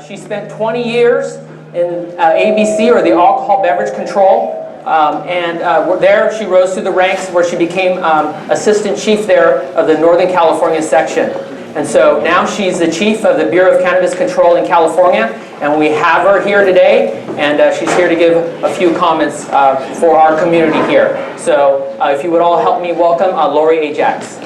She spent 20 years in ABC, or the Alcohol Beverage Control, and there she rose through the ranks where she became assistant chief there of the Northern California section. And so now she's the chief of the Bureau of Cannabis Control in California, and we have her here today, and she's here to give a few comments for our community here. So if you would all help me welcome Lori Ajax.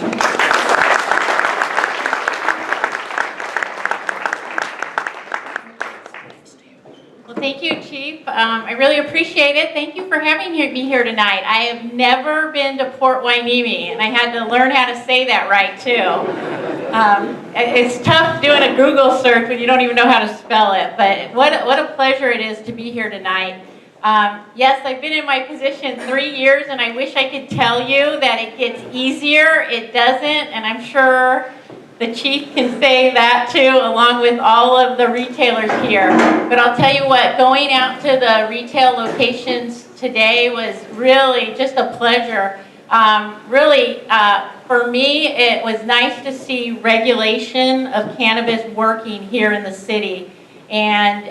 Thank you, Chief. I really appreciate it. Thank you for having me here tonight. I have never been to Port Hueneme, and I had to learn how to say that right, too. It's tough doing a Google search when you don't even know how to spell it, but what a pleasure it is to be here tonight. Yes, I've been in my position 3 years, and I wish I could tell you that it gets easier. It doesn't, and I'm sure the chief can say that too, along with all of the retailers here. But I'll tell you what, going out to the retail locations today was really just a pleasure. For me, it was nice to see regulation of cannabis working here in the city. And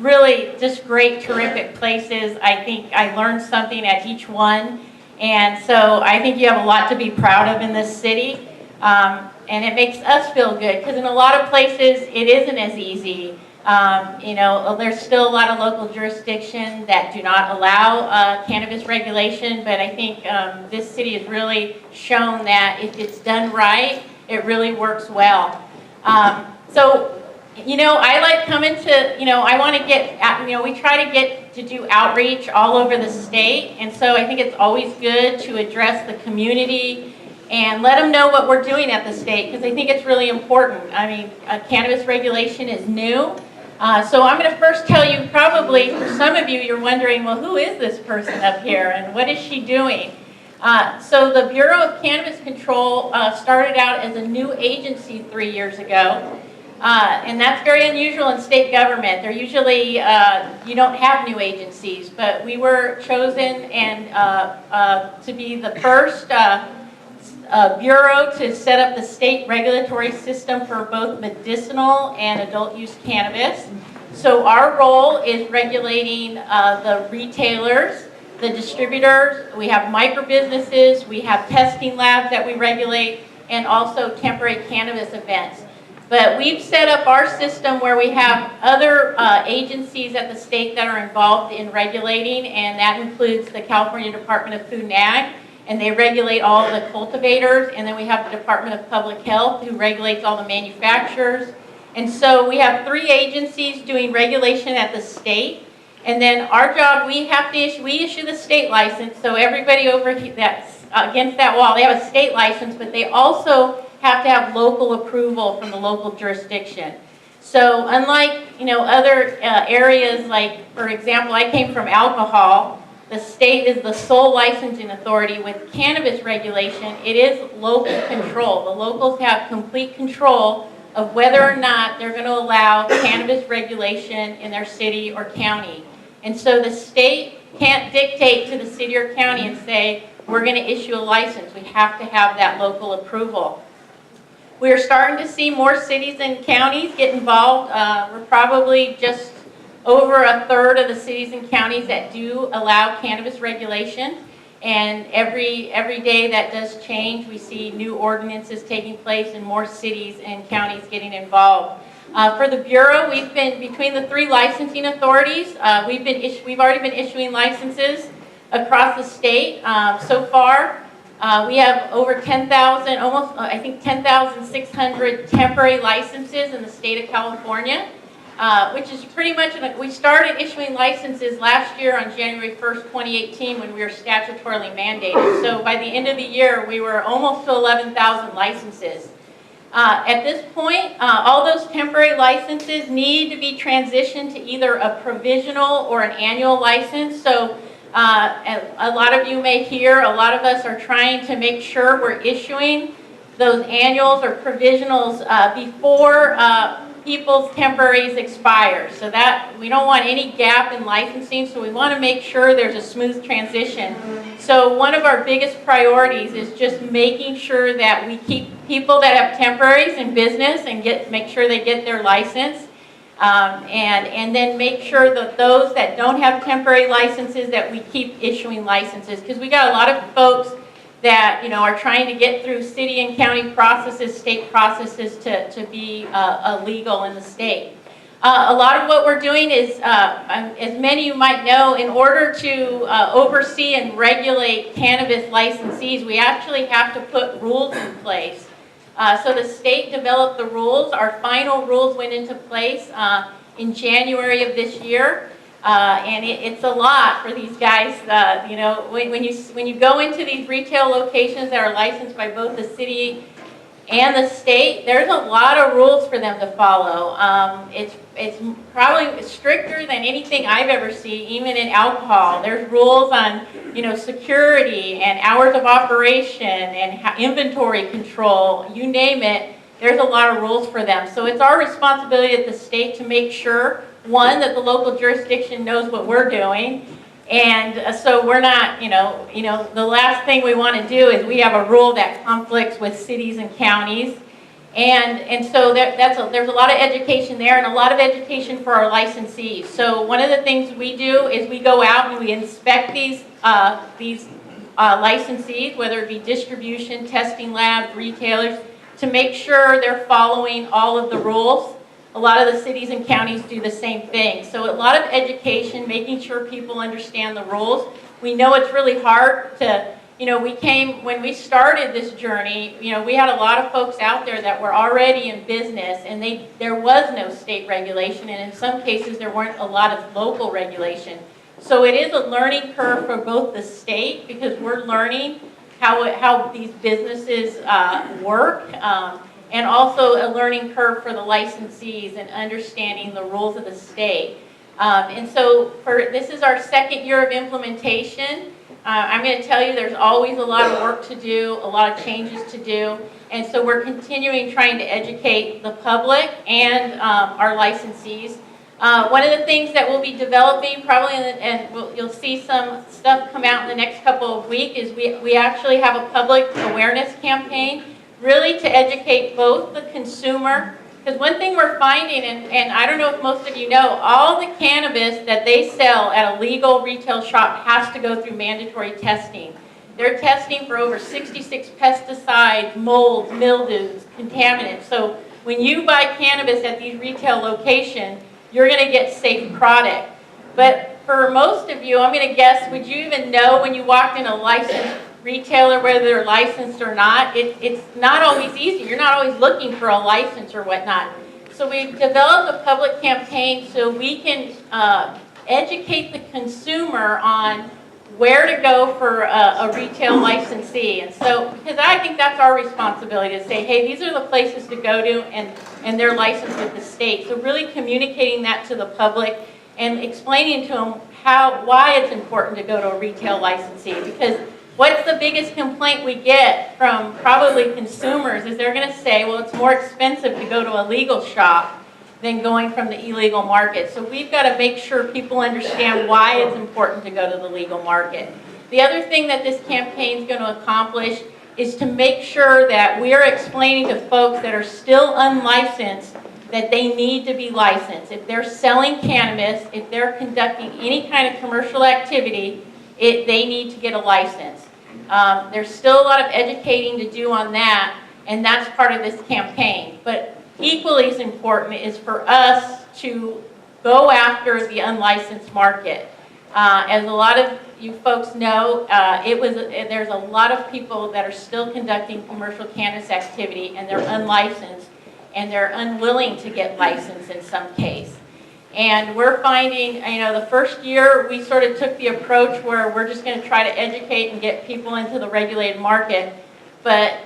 really just great, terrific places. I think I learned something at each one. And so I think you have a lot to be proud of in this city. And it makes us feel good, because in a lot of places it isn't as easy. There's still a lot of local jurisdictions that do not allow cannabis regulation, but I think this city has really shown that if it's done right, it really works well. I like coming to, I want to get, we try to get to do outreach all over the state, and so I think it's always good to address the community and let them know what we're doing at the state, because I think it's really important. I mean, cannabis regulation is new. So I'm going to first tell you, probably for some of you, you're wondering, well, who is this person up here and what is she doing? So the Bureau of Cannabis Control started out as a new agency 3 years ago. And that's very unusual in state government. They're usually, you don't have new agencies, but we were chosen and to be the first bureau to set up the state regulatory system for both medicinal and adult use cannabis. So our role is regulating the retailers, the distributors, we have micro businesses, we have testing labs that we regulate, and also temporary cannabis events. But we've set up our system where we have other agencies at the state that are involved in regulating, and that includes the California Department of Food and Ag, and they regulate all the cultivators, and then we have the Department of Public Health who regulates all the manufacturers. And so we have 3 agencies doing regulation at the state, and then our job, we issue the state license, so everybody over that's against that wall, they have a state license, but they also have to have local approval from the local jurisdiction. So unlike other areas, like for example, I came from alcohol. The state is the sole licensing authority. With cannabis regulation, it is local control. The locals have complete control of whether or not they're going to allow cannabis regulation in their city or county. And so the state can't dictate to the city or county and say, we're going to issue a license. We have to have that local approval. We are starting to see more cities and counties get involved. We're probably just over a third of the cities and counties that do allow cannabis regulation, and every day that does change, we see new ordinances taking place and more cities and counties getting involved. For the Bureau, we've been, between the 3 licensing authorities, we've already been issuing licenses across the state. So far, we have over 10,000, almost, I think 10,600 temporary licenses in the state of California. Which is pretty much, we started issuing licenses last year on January 1st, 2018 when we were statutorily mandated. So by the end of the year, we were almost to 11,000 licenses. At this point, all those temporary licenses need to be transitioned to either a provisional or an annual license. So a lot of you may hear, a lot of us are trying to make sure we're issuing those annuals or provisionals before people's temporaries expire, so that we don't want any gap in licensing, so we want to make sure there's a smooth transition. So one of our biggest priorities is just making sure that we keep people that have temporaries in business and make sure they get their license, And then make sure that those that don't have temporary licenses, that we keep issuing licenses, because we got a lot of folks that are trying to get through city and county processes, state processes to be legal in the state. A lot of what we're doing is, as many of you might know, in order to oversee and regulate cannabis licensees, we actually have to put rules in place. So the state developed the rules. Our final rules went into place in January of this year. And it's a lot for these guys. When you go into these retail locations that are licensed by both the city and the state, there's a lot of rules for them to follow. It's probably stricter than anything I've ever seen, even in alcohol. There's rules on security and hours of operation and inventory control, you name it. There's a lot of rules for them. So it's our responsibility at the state to make sure, one, that the local jurisdiction knows what we're doing. And so we're not, the last thing we want to do is we have a rule that conflicts with cities and counties. And so there's a lot of education there, and a lot of education for our licensees. So one of the things we do is we go out and we inspect these licensees, whether it be distribution, testing labs, retailers, to make sure they're following all of the rules. A lot of the cities and counties do the same thing. So a lot of education, making sure people understand the rules. We know it's really hard to, when we started this journey, we had a lot of folks out there that were already in business, and there was no state regulation, and in some cases there weren't a lot of local regulation. So it is a learning curve for both the state, because we're learning how these businesses work, and also a learning curve for the licensees and understanding the rules of the state. And so this is our second year of implementation. I'm going to tell you there's always a lot of work to do, a lot of changes to do, and so we're continuing trying to educate the public and our licensees. One of the things that we'll be developing probably, you'll see some stuff come out in the next couple of weeks, is we actually have a public awareness campaign, really to educate both the consumer, because one thing we're finding, and I don't know if most of you know, all the cannabis that they sell at a legal retail shop has to go through mandatory testing. They're testing for over 66 pesticides, molds, mildews, contaminants. So when you buy cannabis at these retail locations, you're going to get safe product. But for most of you, I'm going to guess, would you even know when you walked in a licensed retailer whether they're licensed or not? It's not always easy. You're not always looking for a license or whatnot. So we've developed a public campaign so we can educate the consumer on where to go for a retail licensee. And so, because I think that's our responsibility to say, hey, these are the places to go to, and they're licensed with the state. So really communicating that to the public and explaining to them why it's important to go to a retail licensee. Because what's the biggest complaint we get from probably consumers is they're going to say, well, it's more expensive to go to a legal shop than going from the illegal market. So we've got to make sure people understand why it's important to go to the legal market. The other thing that this campaign is going to accomplish is to make sure that we are explaining to folks that are still unlicensed that they need to be licensed. If they're selling cannabis, if they're conducting any kind of commercial activity, they need to get a license. There's still a lot of educating to do on that, and that's part of this campaign. But equally as important is for us to go after the unlicensed market. As a lot of you folks know, there's a lot of people that are still conducting commercial cannabis activity, and they're unlicensed, and they're unwilling to get licensed in some case. And we're finding, the first year we sort of took the approach where we're just going to try to educate and get people into the regulated market, but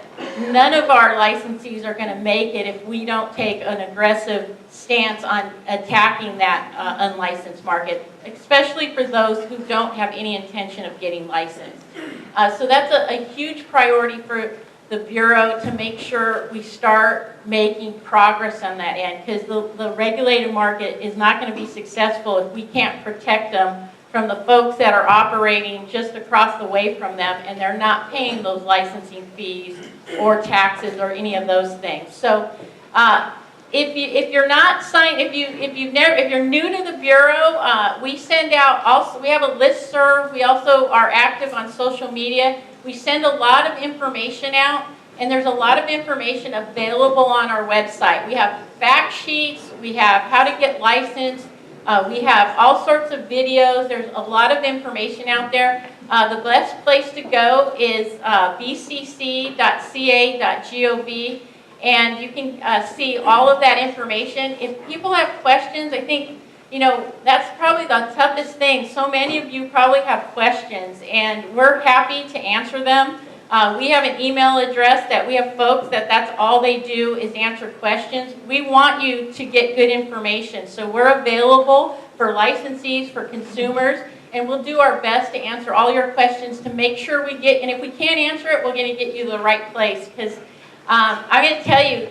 none of our licensees are going to make it if we don't take an aggressive stance on attacking that unlicensed market, especially for those who don't have any intention of getting licensed. So that's a huge priority for the Bureau, to make sure we start making progress on that end, because the regulated market is not going to be successful if we can't protect them from the folks that are operating just across the way from them, and they're not paying those licensing fees or taxes or any of those things. So if you're not signed, if you're new to the bureau, we send out also. We have a listserv. We also are active on social media. We send a lot of information out, and there's a lot of information available on our website. We have fact sheets. We have how to get licensed. We have all sorts of videos. There's a lot of information out there. The best place to go is bcc.ca.gov. And you can see all of that information. If people have questions, I think, that's probably the toughest thing. So many of you probably have questions, and we're happy to answer them. We have an email address that we have folks that's all they do is answer questions. We want you to get good information. So we're available for licensees, for consumers, and we'll do our best to answer all your questions to make sure we get, and if we can't answer it, we're going to get you to the right place. Because I'm going to tell you,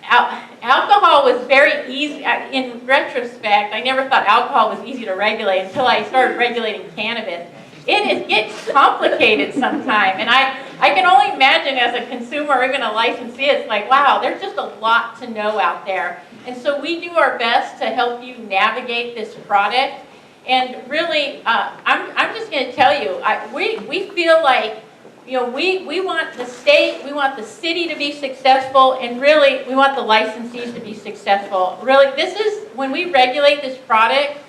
alcohol was very easy. In retrospect, I never thought alcohol was easy to regulate until I started regulating cannabis. It gets complicated sometimes, and I can only imagine as a consumer or even a licensee, it's like, wow, there's just a lot to know out there. And so we do our best to help you navigate this product. And really, I'm just going to tell you, we feel like, we want the state, we want the city to be successful, and really, we want the licensees to be successful. Really, this is, when we regulate this product,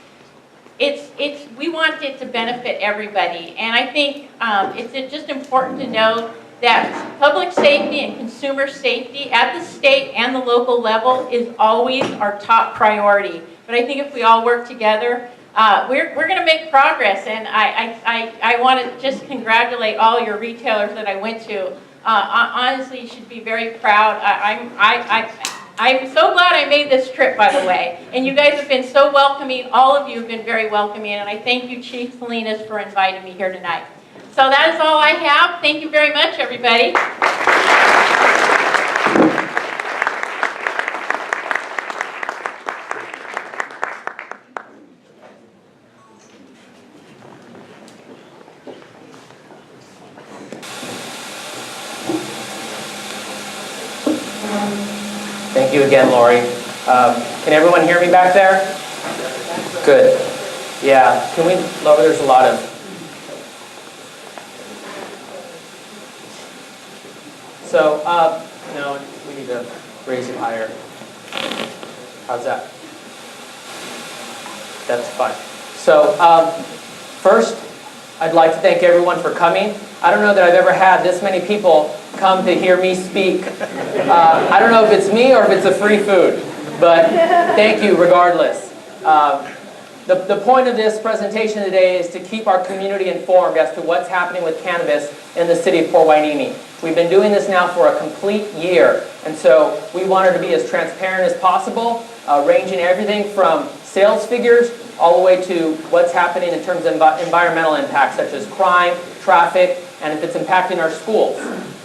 we want it to benefit everybody. And I think it's just important to know that public safety and consumer safety at the state and the local level is always our top priority. But I think if we all work together, we're going to make progress, and I want to just congratulate all your retailers that I went to. Honestly, you should be very proud. I'm so glad I made this trip, by the way, and you guys have been so welcoming. All of you have been very welcoming, and I thank you, Chief Salinas, for inviting me here tonight. So that is all I have. Thank you very much, everybody. Thank you again, Lori. Can everyone hear me back there? Good. Yeah. Can we lower? There's a lot of. So, no, we need to raise it higher. How's that? That's fine. So, first, I'd like to thank everyone for coming. I don't know that I've ever had this many people come to hear me speak. I don't know if it's me or if it's a free food, but thank you regardless. The point of this presentation today is to keep our community informed as to what's happening with cannabis in the city of Port Hueneme. We've been doing this now for a complete year, and so we wanted to be as transparent as possible, ranging everything from sales figures all the way to what's happening in terms of environmental impacts, such as crime, traffic, and if it's impacting our schools.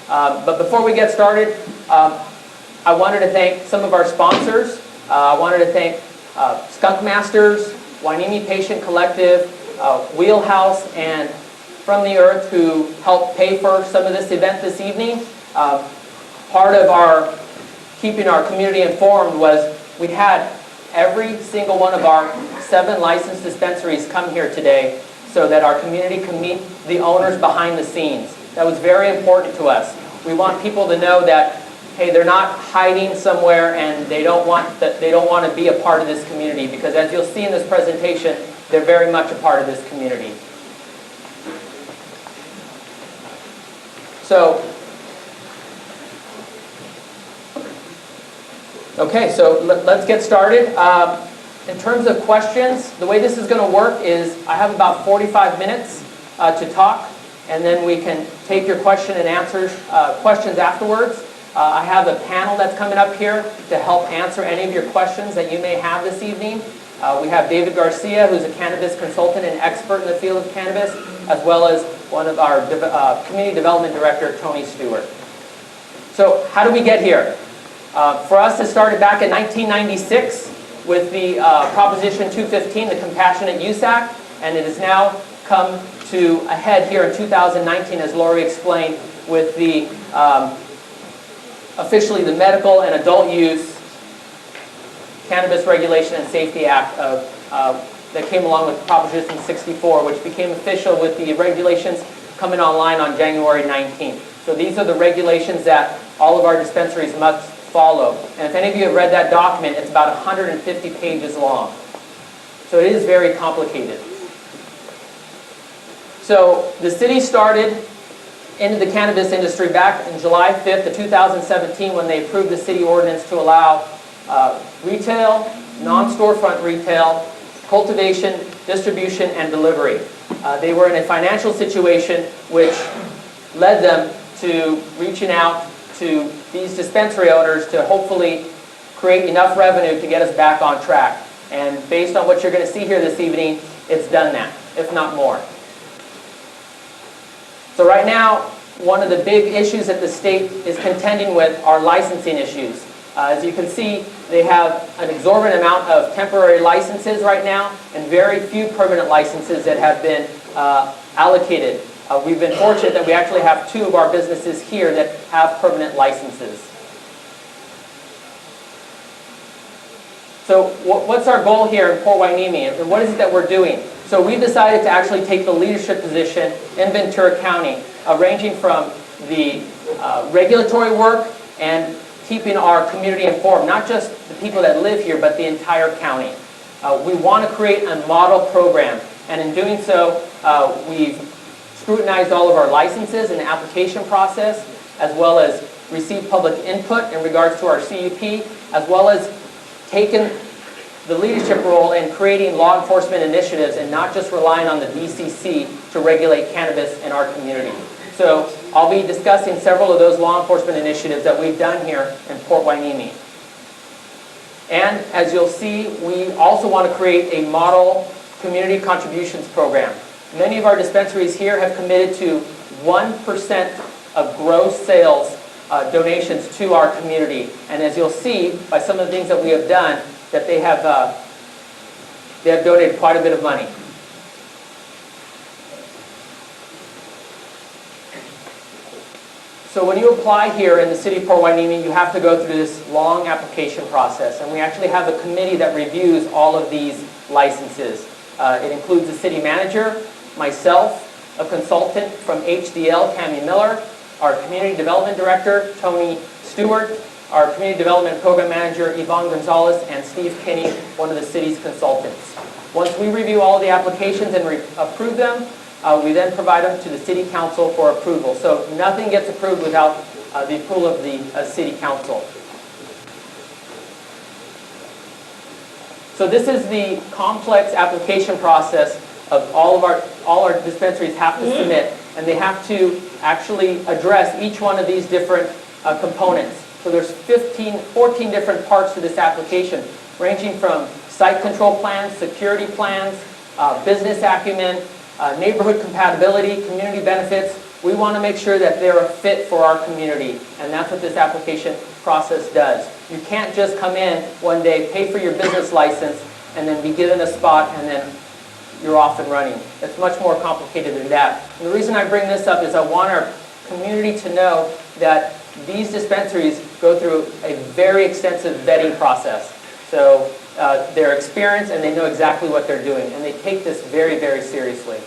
But before we get started, I wanted to thank some of our sponsors. I wanted to thank Skunk Masters, Hueneme Patient Collective, Wheelhouse, and From the Earth, who helped pay for some of this event this evening. Part of our keeping our community informed was we had every single one of our 7 licensed dispensaries come here today so that our community can meet the owners behind the scenes. That was very important to us. We want people to know that, hey, they're not hiding somewhere and they don't want to be a part of this community, because as you'll see in this presentation, they're very much a part of this community. So, okay, so let's get started. In terms of questions, the way this is going to work is I have about 45 minutes to talk, and then we can take your question and answers questions afterwards. I have a panel that's coming up here to help answer any of your questions that you may have this evening. We have David Garcia, who's a cannabis consultant and expert in the field of cannabis, as well as one of our community development director, Tony Stewart. So how do we get here? For us, it started back in 1996 with the Proposition 215, the Compassionate Use Act, and it has now come to a head here in 2019, as Lori explained, with the officially the medical and adult use Cannabis Regulation and Safety Act that came along with Proposition 64, which became official with the regulations coming online on January 19th. So these are the regulations that all of our dispensaries must follow. And if any of you have read that document, it's about 150 pages long. So it is very complicated. So the city started into the cannabis industry back in July 5th of 2017 when they approved the city ordinance to allow retail, non-storefront retail, cultivation, distribution, and delivery. They were in a financial situation which led them to reaching out to these dispensary owners to hopefully create enough revenue to get us back on track. And based on what you're going to see here this evening, it's done that, if not more. So right now, one of the big issues that the state is contending with are licensing issues. As you can see, they have an exorbitant amount of temporary licenses right now and very few permanent licenses that have been allocated. We've been fortunate that we actually have 2 of our businesses here that have permanent licenses. So what's our goal here in Port Hueneme, and what is it that we're doing? So we've decided to actually take the leadership position in Ventura County, ranging from the regulatory work and keeping our community informed, not just the people that live here, but the entire county. We want to create a model program, and in doing so, we've scrutinized all of our licenses and the application process, as well as received public input in regards to our CUP, as well as taken the leadership role in creating law enforcement initiatives and not just relying on the DCC to regulate cannabis in our community. So I'll be discussing several of those law enforcement initiatives that we've done here in Port Hueneme. And as you'll see, we also want to create a model community contributions program. Many of our dispensaries here have committed to 1% of gross sales donations to our community. And as you'll see by some of the things that we have done, that they have donated quite a bit of money. So when you apply here in the city of Port Hueneme, you have to go through this long application process. And we actually have a committee that reviews all of these licenses. It includes the city manager, myself, a consultant from HDL, Tammy Miller, our community development director, Tony Stewart, our community development program manager, Yvonne Gonzalez, and Steve Kinney, one of the city's consultants. Once we review all of the applications and approve them, we then provide them to the city council for approval. So nothing gets approved without the approval of the city council. So this is the complex application process of all our dispensaries have to submit, and they have to actually address each one of these different components. So there's 14 different parts to this application, ranging from site control plans, security plans, business acumen, neighborhood compatibility, community benefits. We want to make sure that they're a fit for our community, and that's what this application process does. You can't just come in one day, pay for your business license, and then be given a spot, and then you're off and running. It's much more complicated than that. And the reason I bring this up is I want our community to know that these dispensaries go through a very extensive vetting process. So they're experienced and they know exactly what they're doing, and they take this very, very seriously.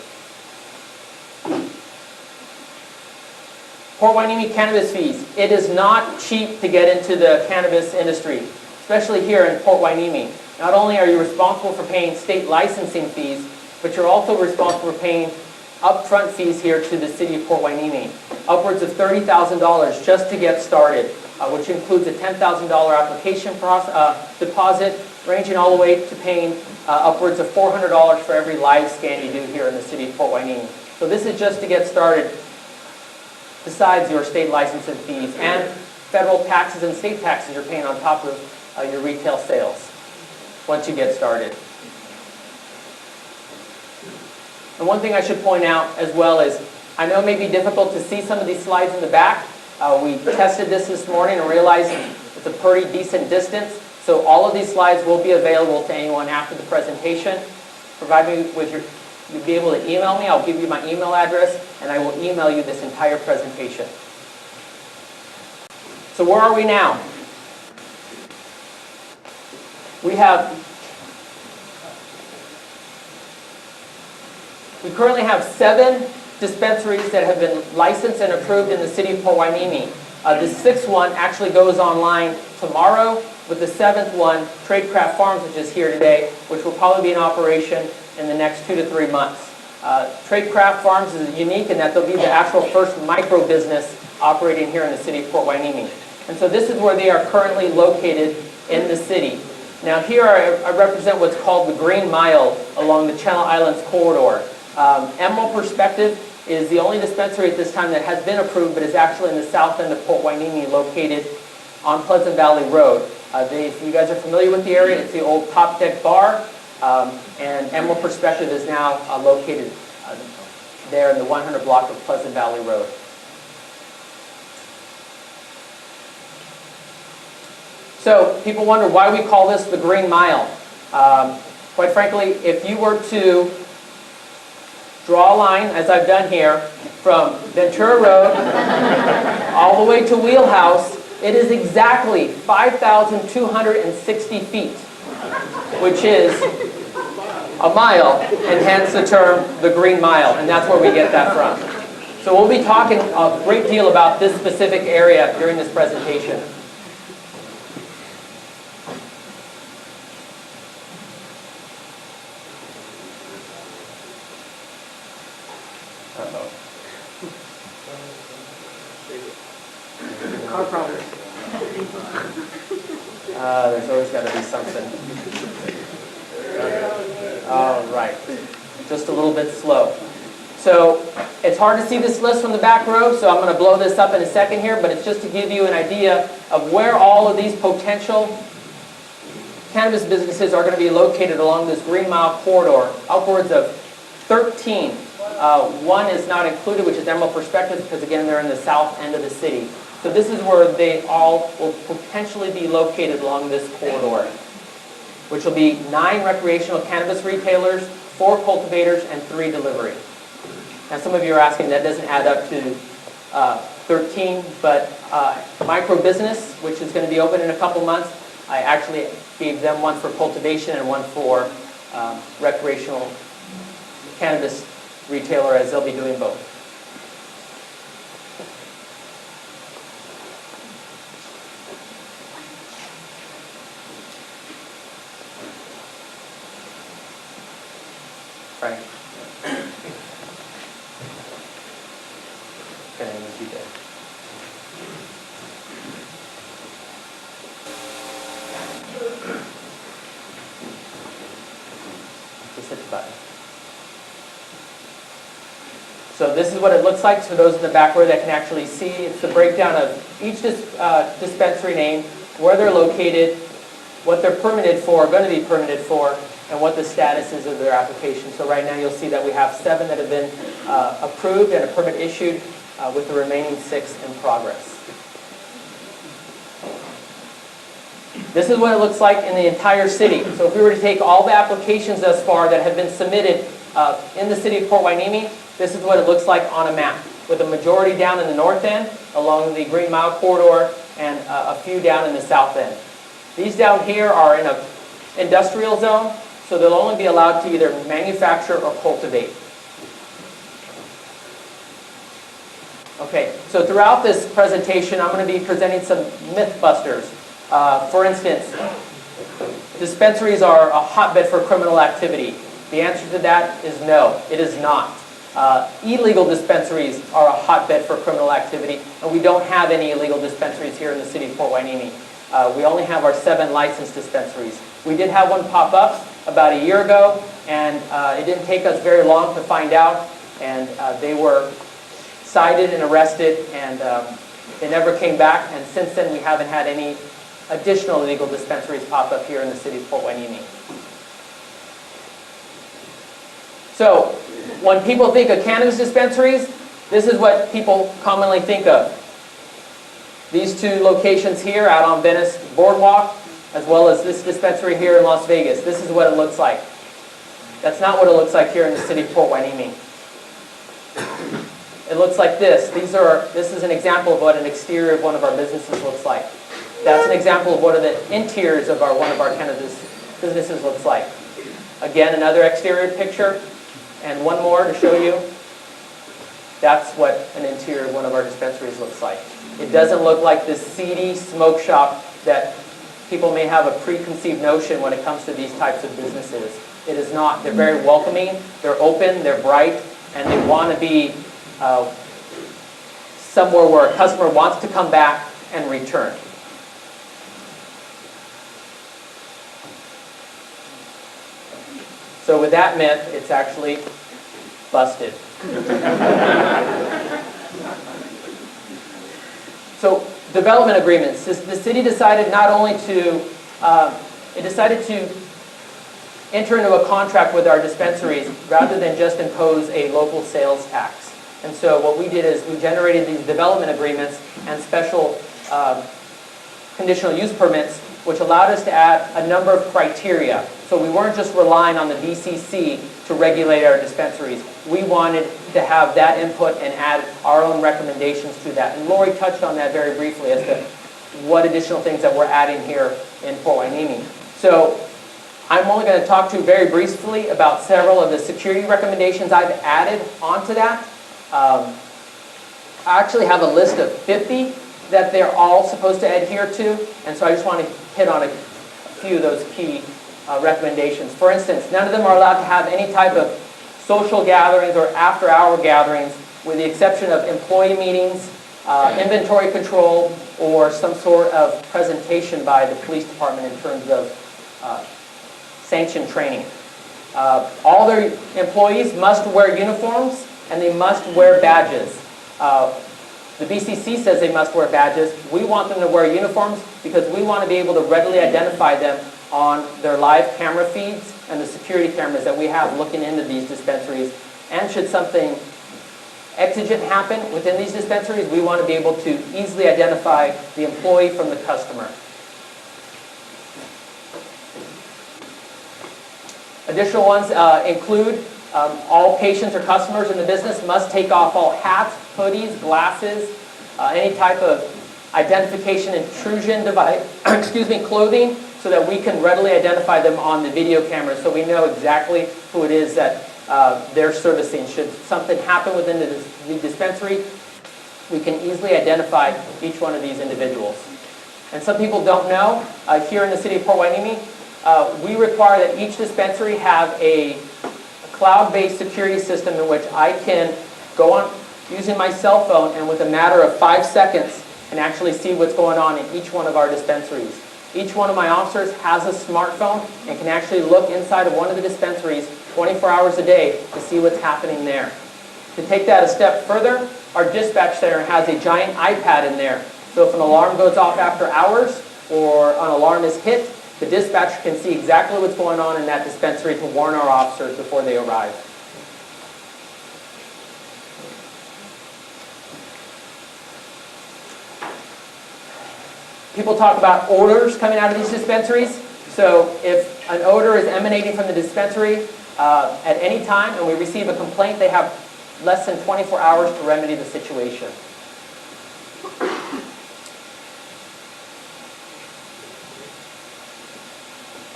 Port Hueneme cannabis fees. It is not cheap to get into the cannabis industry, especially here in Port Hueneme. Not only are you responsible for paying state licensing fees, but you're also responsible for paying upfront fees here to the city of Port Hueneme. Upwards of $30,000 just to get started, which includes a $10,000 application deposit, ranging all the way to paying upwards of $400 for every live scan you do here in the city of Port Hueneme. So this is just to get started, besides your state licensing fees and federal taxes and state taxes you're paying on top of your retail sales once you get started. And one thing I should point out as well is, I know it may be difficult to see some of these slides in the back. We tested this morning and realized it's a pretty decent distance. So all of these slides will be available to anyone after the presentation. Provide me with you'll be able to email me. I'll give you my email address, and I will email you this entire presentation. So where are we now? We currently have 7 dispensaries that have been licensed and approved in the city of Port Hueneme. The 6th one actually goes online tomorrow, with the 7th one, Tradecraft Farms, which is here today, which will probably be in operation in the next 2 to 3 months. Tradecraft Farms is unique in that they'll be the actual first micro business operating here in the city of Port Hueneme. And so this is where they are currently located in the city. Now here I represent what's called the Green Mile along the Channel Islands corridor. Emerald Perspective is the only dispensary at this time that has been approved, but is actually in the south end of Port Hueneme, located on Pleasant Valley Road. If you guys are familiar with the area, it's the old Top Deck Bar, and Emerald Perspective is now located there in the 100 block of Pleasant Valley Road. So people wonder why we call this the Green Mile. Quite frankly, if you were to draw a line, as I've done here, from Ventura Road all the way to Wheelhouse, it is exactly 5,260 feet, which is a mile, and hence the term the Green Mile, and that's where we get that from. So we'll be talking a great deal about this specific area during this presentation. Car problem. There's always got to be something. All right. Just a little bit slow. So it's hard to see this list from the back row, so I'm going to blow this up in a second here, but it's just to give you an idea of where all of these potential cannabis businesses are going to be located along this Green Mile corridor, upwards of 13. One is not included, which is Emerald Perspective, because again, they're in the south end of the city. So this is where they all will potentially be located along this corridor, which will be 9 recreational cannabis retailers, 4 cultivators, and 3 delivery. Now some of you are asking, that doesn't add up to 13, but micro business, which is going to be open in a couple months, I actually gave them one for cultivation and one for recreational cannabis retailer, as they'll be doing both. Right. Can I use you there? Just hit the button. So this is what it looks like. So those in the back row that can actually see, it's the breakdown of each dispensary name, where they're located, what they're permitted for, going to be permitted for, and what the status is of their application. So right now you'll see that we have 7 that have been approved and a permit issued, with the remaining 6 in progress. This is what it looks like in the entire city. So if we were to take all the applications thus far that have been submitted in the city of Port Hueneme, this is what it looks like on a map, with a majority down in the north end along the Green Mile corridor, and a few down in the south end. These down here are in an industrial zone, so they'll only be allowed to either manufacture or cultivate. Okay, so throughout this presentation, I'm going to be presenting some myth busters. For instance, dispensaries are a hotbed for criminal activity. The answer to that is no, it is not. Illegal dispensaries are a hotbed for criminal activity, and we don't have any illegal dispensaries here in the city of Port Hueneme. We only have our 7 licensed dispensaries. We did have one pop up about a year ago, and it didn't take us very long to find out, and they were cited and arrested, and they never came back, and since then we haven't had any additional illegal dispensaries pop up here in the city of Port Hueneme. So when people think of cannabis dispensaries, this is what people commonly think of. These 2 locations here out on Venice Boardwalk, as well as this dispensary here in Las Vegas. This is what it looks like. That's not what it looks like here in the city of Port Hueneme. It looks like this. This is an example of what an exterior of one of our businesses looks like. That's an example of what are the interiors of one of our cannabis businesses looks like. Again, another exterior picture, and one more to show you. That's what an interior of one of our dispensaries looks like. It doesn't look like this seedy smoke shop that people may have a preconceived notion when it comes to these types of businesses. It is not. They're very welcoming, they're open, they're bright, and they want to be somewhere where a customer wants to come back and return. So with that myth, it's actually busted. So development agreements. The city decided not only to, it decided to enter into a contract with our dispensaries rather than just impose a local sales tax. And so what we did is we generated these development agreements and special conditional use permits, which allowed us to add a number of criteria. So we weren't just relying on the BCC to regulate our dispensaries. We wanted to have that input and add our own recommendations to that. And Lori touched on that very briefly as to what additional things that we're adding here in Fort Hueneme. So I'm only going to talk to you very briefly about several of the security recommendations I've added onto that. I actually have a list of 50 that they're all supposed to adhere to, and so I just want to hit on a few of those key recommendations. For instance, none of them are allowed to have any type of social gatherings or after-hour gatherings, with the exception of employee meetings, inventory control, or some sort of presentation by the police department in terms of sanctioned training. All their employees must wear uniforms, and they must wear badges. The BCC says they must wear badges. We want them to wear uniforms because we want to be able to readily identify them on their live camera feeds and the security cameras that we have looking into these dispensaries. And should something exigent happen within these dispensaries, we want to be able to easily identify the employee from the customer. Additional ones include all patients or customers in the business must take off all hats, hoodies, glasses, any type of identification intrusion device, clothing, so that we can readily identify them on the video cameras so we know exactly who it is that they're servicing. Should something happen within the dispensary, we can easily identify each one of these individuals. And some people don't know, here in the city of Port Hueneme, we require that each dispensary have a cloud-based security system in which I can go on using my cell phone and with a matter of 5 seconds can actually see what's going on in each one of our dispensaries. Each one of my officers has a smartphone and can actually look inside of one of the dispensaries 24 hours a day to see what's happening there. To take that a step further, our dispatch center has a giant iPad in there. So if an alarm goes off after hours or an alarm is hit, the dispatcher can see exactly what's going on in that dispensary to warn our officers before they arrive. People talk about odors coming out of these dispensaries. So if an odor is emanating from the dispensary at any time and we receive a complaint, they have less than 24 hours to remedy the situation.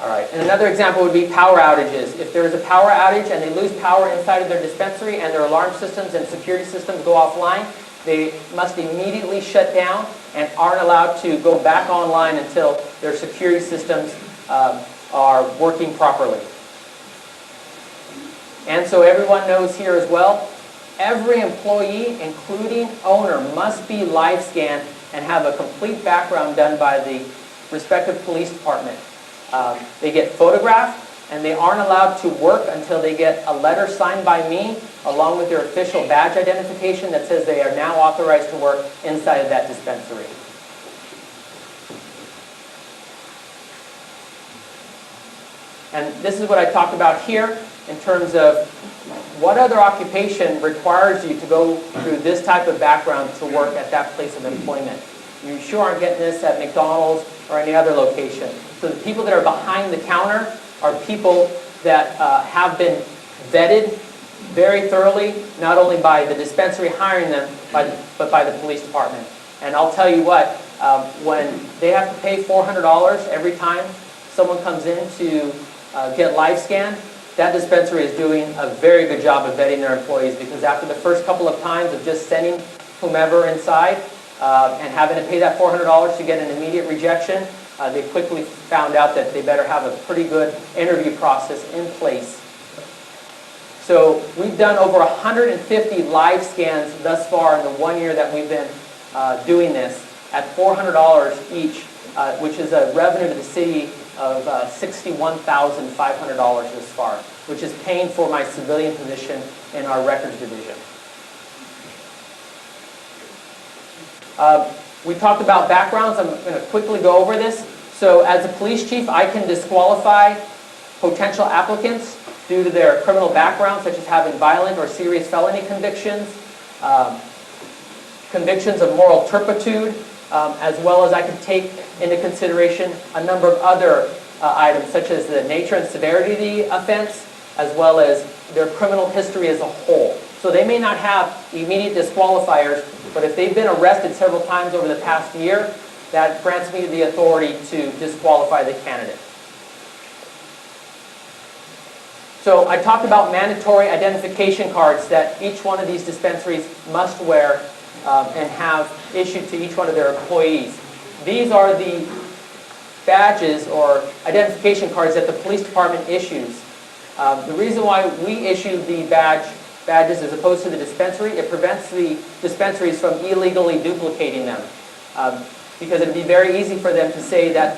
All right, and another example would be power outages. If there is a power outage and they lose power inside of their dispensary and their alarm systems and security systems go offline, they must immediately shut down and aren't allowed to go back online until their security systems are working properly. And so everyone knows here as well, every employee, including owner, must be live scanned and have a complete background done by the respective police department. They get photographed, and they aren't allowed to work until they get a letter signed by me, along with their official badge identification that says they are now authorized to work inside of that dispensary. And this is what I talked about here in terms of what other occupation requires you to go through this type of background to work at that place of employment. You sure aren't getting this at McDonald's or any other location. So the people that are behind the counter are people that have been vetted very thoroughly, not only by the dispensary hiring them, but by the police department. And I'll tell you what, when they have to pay $400 every time someone comes in to get live scanned, that dispensary is doing a very good job of vetting their employees, because after the first couple of times of just sending whomever inside and having to pay that $400 to get an immediate rejection, they quickly found out that they better have a pretty good interview process in place. So we've done over 150 live scans thus far in the 1 year that we've been doing this at $400 each, which is a revenue to the city of $61,500 this far, which is paying for my civilian position in our records division. We talked about backgrounds. I'm going to quickly go over this. So as a police chief, I can disqualify potential applicants due to their criminal background, such as having violent or serious felony convictions, convictions of moral turpitude, as well as I can take into consideration a number of other items, such as the nature and severity of the offense, as well as their criminal history as a whole. So they may not have immediate disqualifiers, but if they've been arrested several times over the past year, that grants me the authority to disqualify the candidate. So I talked about mandatory identification cards that each one of these dispensaries must wear and have issued to each one of their employees. These are the badges or identification cards that the police department issues. The reason why we issue the badges as opposed to the dispensary, it prevents the dispensaries from illegally duplicating them. Because it would be very easy for them to say that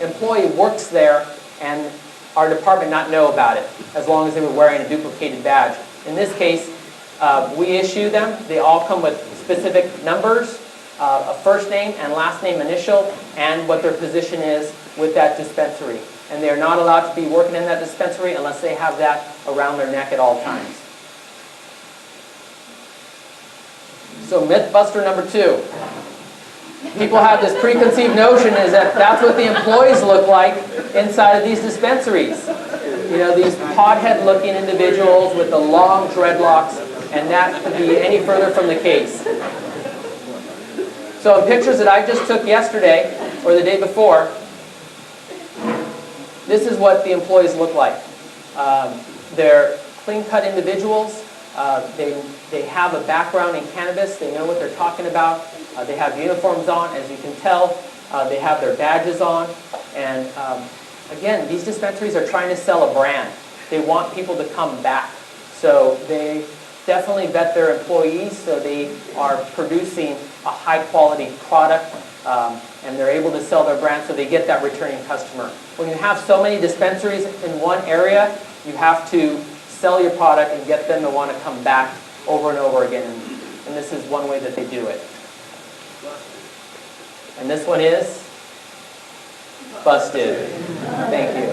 employee works there and our department not know about it, as long as they were wearing a duplicated badge. In this case, we issue them. They all come with specific numbers, a first name and last name initial, and what their position is with that dispensary. And they are not allowed to be working in that dispensary unless they have that around their neck at all times. So myth buster number 2. People have this preconceived notion is that that's what the employees look like inside of these dispensaries. You know, these pothead looking individuals with the long dreadlocks, and that could be any further from the case. So in pictures that I just took yesterday, or the day before, this is what the employees look like. They're clean-cut individuals. They have a background in cannabis. They know what they're talking about. They have uniforms on, as you can tell. They have their badges on. And again, these dispensaries are trying to sell a brand. They want people to come back. So they definitely vet their employees, so they are producing a high-quality product, and they're able to sell their brand so they get that returning customer. When you have so many dispensaries in one area, you have to sell your product and get them to want to come back over and over again. And this is one way that they do it. And this one is busted. Thank you.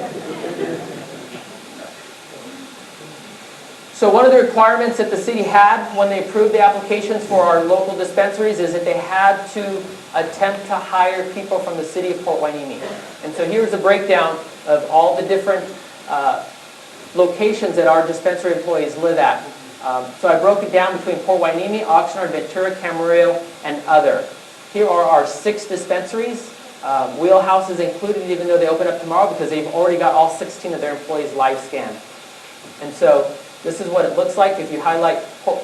So one of the requirements that the city had when they approved the applications for our local dispensaries is that they had to attempt to hire people from the city of Port Hueneme. And so here's a breakdown of all the different locations that our dispensary employees live at. So I broke it down between Port Hueneme, Oxnard, Ventura, Camarillo, and other. Here are our 6 dispensaries. Wheelhouse is included even though they open up tomorrow because they've already got all 16 of their employees live scanned. And so this is what it looks like if you highlight Port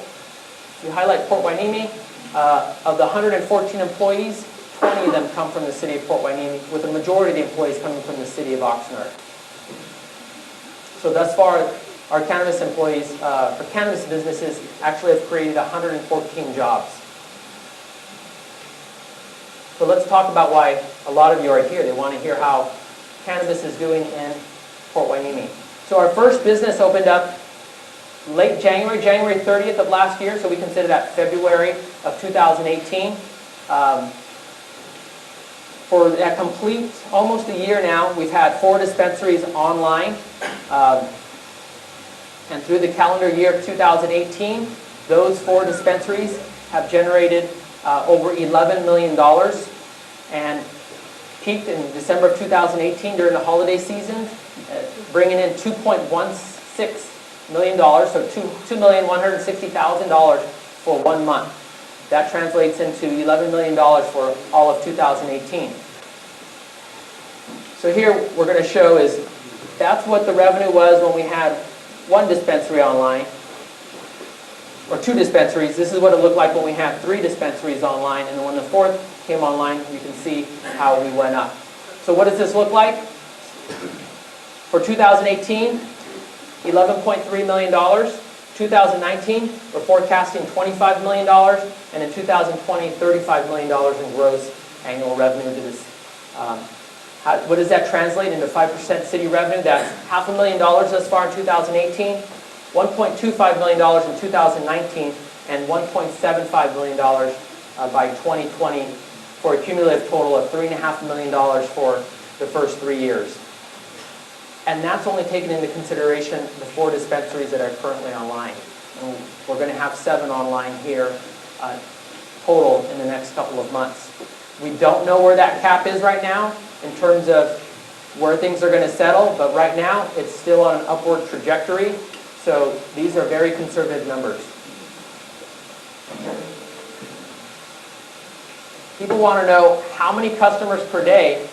Hueneme. Of the 114 employees, 20 of them come from the city of Port Hueneme, with the majority of the employees coming from the city of Oxnard. So thus far, our cannabis employees, for cannabis businesses, actually have created 114 jobs. So let's talk about why a lot of you are here. They want to hear how cannabis is doing in Port Hueneme. So our first business opened up late January 30th of last year, so we consider that February of 2018. For that complete, almost a year now, we've had 4 dispensaries online. And through the calendar year of 2018, those 4 dispensaries have generated over $11 million and peaked in December of 2018 during the holiday season, bringing in $2.16 million, so $2,160,000 for 1 month. That translates into $11 million for all of 2018. So here we're going to show is that's what the revenue was when we had one dispensary online, or two dispensaries. This is what it looked like when we had three dispensaries online, and then when the fourth came online, you can see how we went up. So what does this look like? For 2018, $11.3 million. 2019, we're forecasting $25 million, and in 2020, $35 million in gross annual revenue to this. What does that translate into 5% city revenue? That's $500,000 thus far in 2018, $1.25 million in 2019, and $1.75 million by 2020, for a cumulative total of $3.5 million for the first 3 years. And that's only taking into consideration the 4 dispensaries that are currently online. And we're going to have 7 online here total in the next couple of months. We don't know where that cap is right now in terms of where things are going to settle, but right now it's still on an upward trajectory. So these are very conservative numbers. People want to know how many customers per day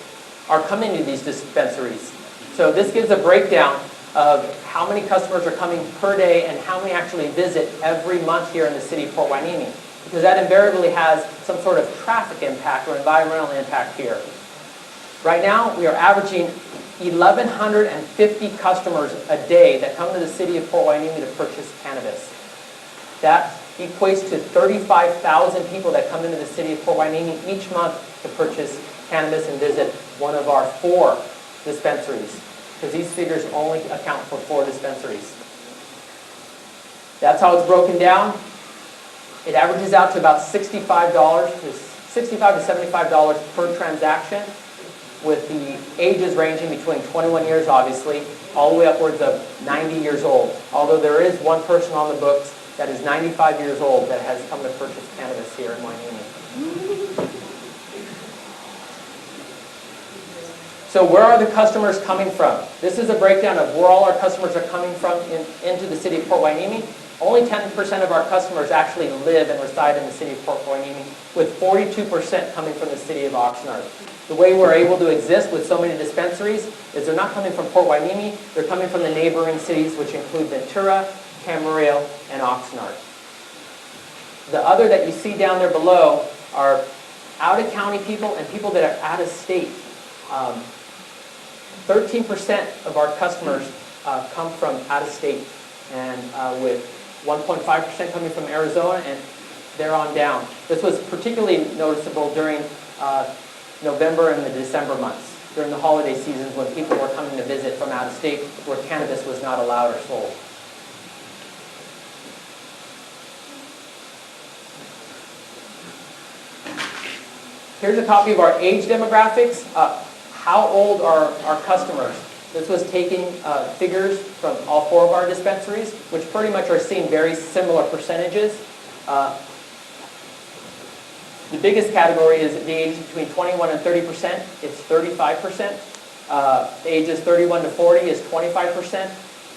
are coming to these dispensaries. So this gives a breakdown of how many customers are coming per day and how many actually visit every month here in the city of Port Hueneme, because that invariably has some sort of traffic impact or environmental impact here. Right now, we are averaging 1,150 customers a day that come to the city of Port Hueneme to purchase cannabis. That equates to 35,000 people that come into the city of Port Hueneme each month to purchase cannabis and visit one of our 4 dispensaries, because these figures only account for 4 dispensaries. That's how it's broken down. It averages out to about $65 to $75 per transaction, with the ages ranging between 21 years, obviously, all the way upwards of 90 years old. Although there is one person on the books that is 95 years old that has come to purchase cannabis here in Hueneme. So where are the customers coming from? This is a breakdown of where all our customers are coming from into the city of Port Hueneme. Only 10% of our customers actually live and reside in the city of Port Hueneme, with 42% coming from the city of Oxnard. The way we're able to exist with so many dispensaries is they're not coming from Port Hueneme, they're coming from the neighboring cities, which include Ventura, Camarillo, and Oxnard. The other that you see down there below are out-of-county people and people that are out-of-state. 13% of our customers come from out-of-state, and with 1.5% coming from Arizona, and they're on down. This was particularly noticeable during November and the December months, during the holiday seasons when people were coming to visit from out of state where cannabis was not allowed or sold. Here's a copy of our age demographics. How old are our customers? This was taking figures from all 4 of our dispensaries, which pretty much are seeing very similar percentages. The biggest category is the age between 21 and 30%. It's 35%. The ages 31 to 40 is 25%.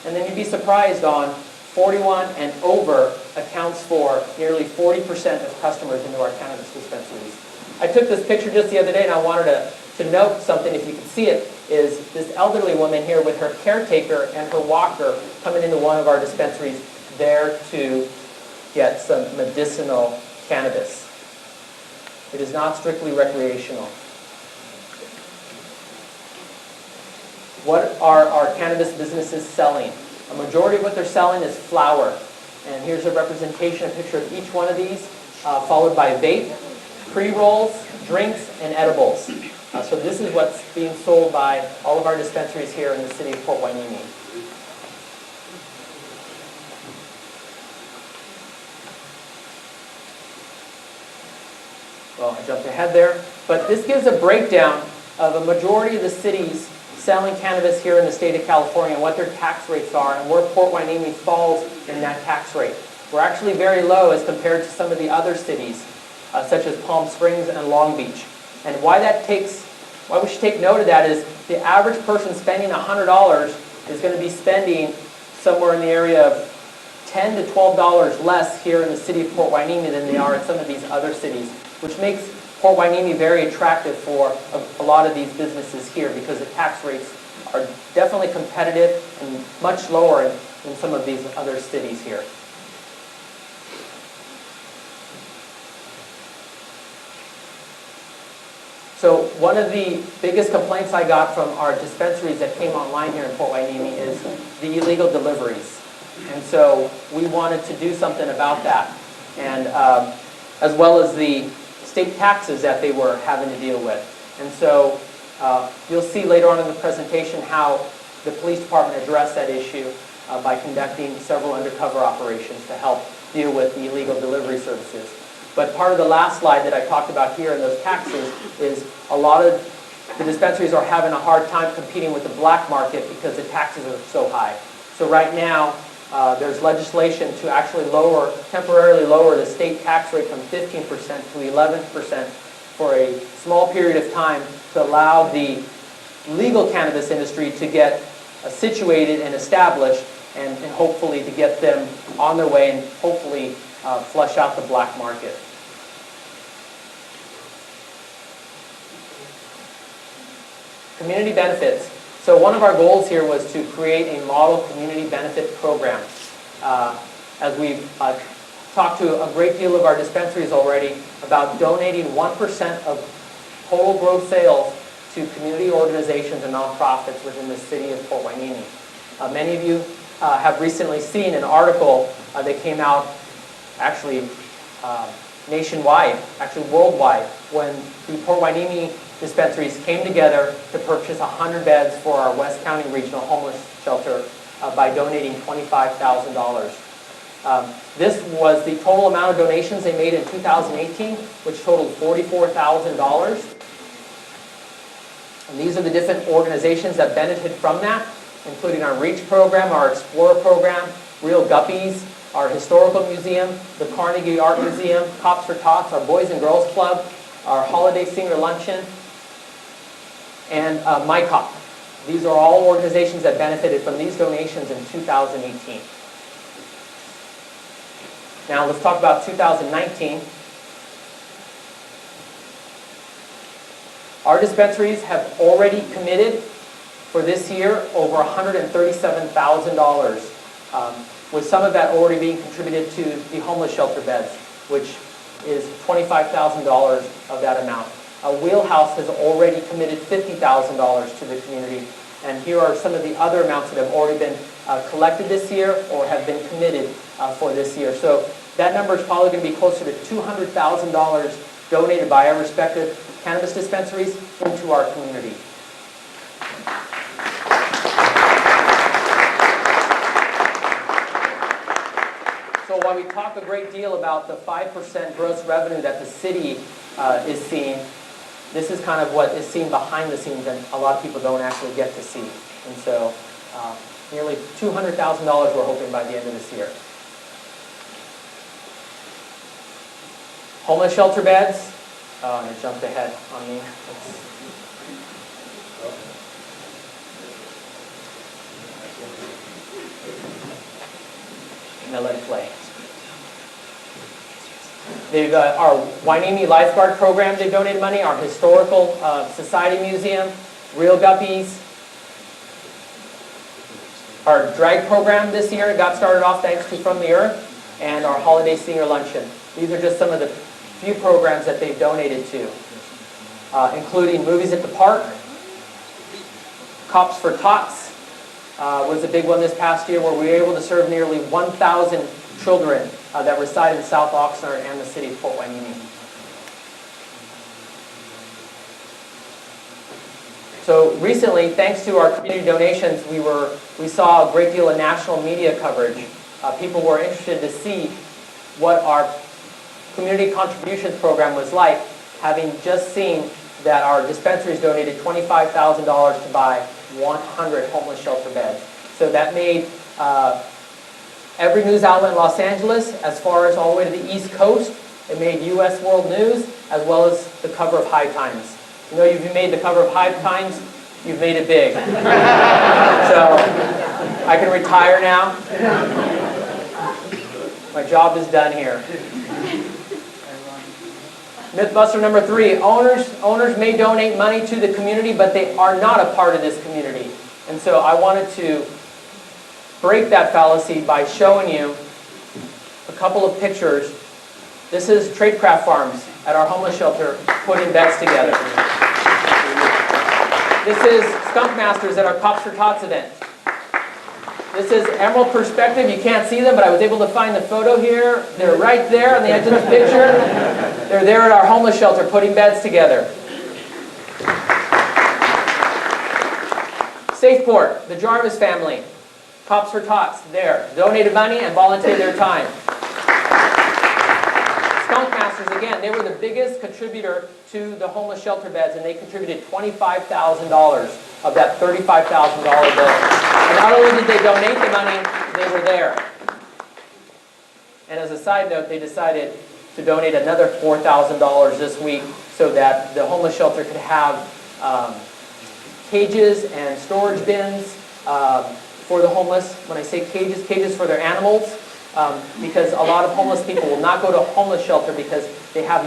And then you'd be surprised on 41 and over accounts for nearly 40% of customers into our cannabis dispensaries. I took this picture just the other day, and I wanted to note something, if you can see it, is this elderly woman here with her caretaker and her walker coming into one of our dispensaries there to get some medicinal cannabis. It is not strictly recreational. What are our cannabis businesses selling? A majority of what they're selling is flower. And here's a representation, a picture of each one of these, followed by vape, pre-rolls, drinks, and edibles. So this is what's being sold by all of our dispensaries here in the city of Port Hueneme. Well, I jumped ahead there. But this gives a breakdown of a majority of the cities selling cannabis here in the state of California and what their tax rates are and where Port Hueneme falls in that tax rate. We're actually very low as compared to some of the other cities, such as Palm Springs and Long Beach. And why we should take note of that is the average person spending $100 is going to be spending somewhere in the area of $10 to $12 less here in the city of Port Hueneme than they are in some of these other cities, which makes Port Hueneme very attractive for a lot of these businesses here because the tax rates are definitely competitive and much lower than some of these other cities here. So one of the biggest complaints I got from our dispensaries that came online here in Port Hueneme is the illegal deliveries. And so we wanted to do something about that, and as well as the state taxes that they were having to deal with. And so you'll see later on in the presentation how the police department addressed that issue by conducting several undercover operations to help deal with the illegal delivery services. But part of the last slide that I talked about here in those taxes is a lot of the dispensaries are having a hard time competing with the black market because the taxes are so high. So right now, there's legislation to actually temporarily lower the state tax rate from 15% to 11% for a small period of time to allow the legal cannabis industry to get situated and established and hopefully to get them on their way and hopefully flush out the black market. Community benefits. So one of our goals here was to create a model community benefit program. As we've talked to a great deal of our dispensaries already about donating 1% of total gross sales to community organizations and nonprofits within the city of Port Hueneme. Many of you have recently seen an article that came out actually nationwide, actually worldwide, when the Port Hueneme dispensaries came together to purchase 100 beds for our West County Regional Homeless Shelter by donating $25,000. This was the total amount of donations they made in 2018, which totaled $44,000. And these are the different organizations that benefited from that, including our REACH program, our Explorer program, Real Guppies, our Historical Museum, the Carnegie Art Museum, Cops for Tots, our Boys and Girls Club, our Holiday Senior Luncheon, and MyCop. These are all organizations that benefited from these donations in 2018. Now let's talk about 2019. Our dispensaries have already committed for this year over $137,000, with some of that already being contributed to the homeless shelter beds, which is $25,000 of that amount. Wheelhouse has already committed $50,000 to the community, and here are some of the other amounts that have already been collected this year or have been committed for this year. So that number is probably going to be closer to $200,000 donated by our respective cannabis dispensaries into our community. So while we talk a great deal about the 5% gross revenue that the city is seeing, this is kind of what is seen behind the scenes and a lot of people don't actually get to see. And so nearly $200,000 we're hoping by the end of this year. Homeless shelter beds. Oh, and it jumped ahead on me. Now let it play. They've our Hueneme Lifeguard program, they've donated money. Our Historical Society Museum, Real Guppies. Our drag program this year got started off thanks to From the Earth, and our Holiday Senior Luncheon. These are just some of the few programs that they've donated to, including Movies at the Park, Cops for Tots was a big one this past year where we were able to serve nearly 1,000 children that reside in South Oxnard and the city of Port Hueneme. So recently, thanks to our community donations, we saw a great deal of national media coverage. People were interested to see what our community contributions program was like, having just seen that our dispensaries donated $25,000 to buy 100 homeless shelter beds. So that made every news outlet in Los Angeles, as far as all the way to the East Coast. It made U.S. World News, as well as the cover of High Times. You know, if you made the cover of High Times, you've made it big. So I can retire now. My job is done here. Mythbuster number 3, owners may donate money to the community, but they are not a part of this community. And so I wanted to break that fallacy by showing you a couple of pictures. This is Tradecraft Farms at our homeless shelter putting beds together. This is Skunk Masters at our Cops for Tots event. This is Emerald Perspective. You can't see them, but I was able to find the photo here. They're right there on the edge of the picture. They're there at our homeless shelter putting beds together. Safeport, the Jarvis family. Cops for Tots, there. Donated money and volunteered their time. Skunk Masters, again, they were the biggest contributor to the homeless shelter beds, and they contributed $25,000 of that $35,000 bill. And not only did they donate the money, they were there. And as a side note, they decided to donate another $4,000 this week so that the homeless shelter could have cages and storage bins for the homeless. When I say cages, cages for their animals, because a lot of homeless people will not go to a homeless shelter because they have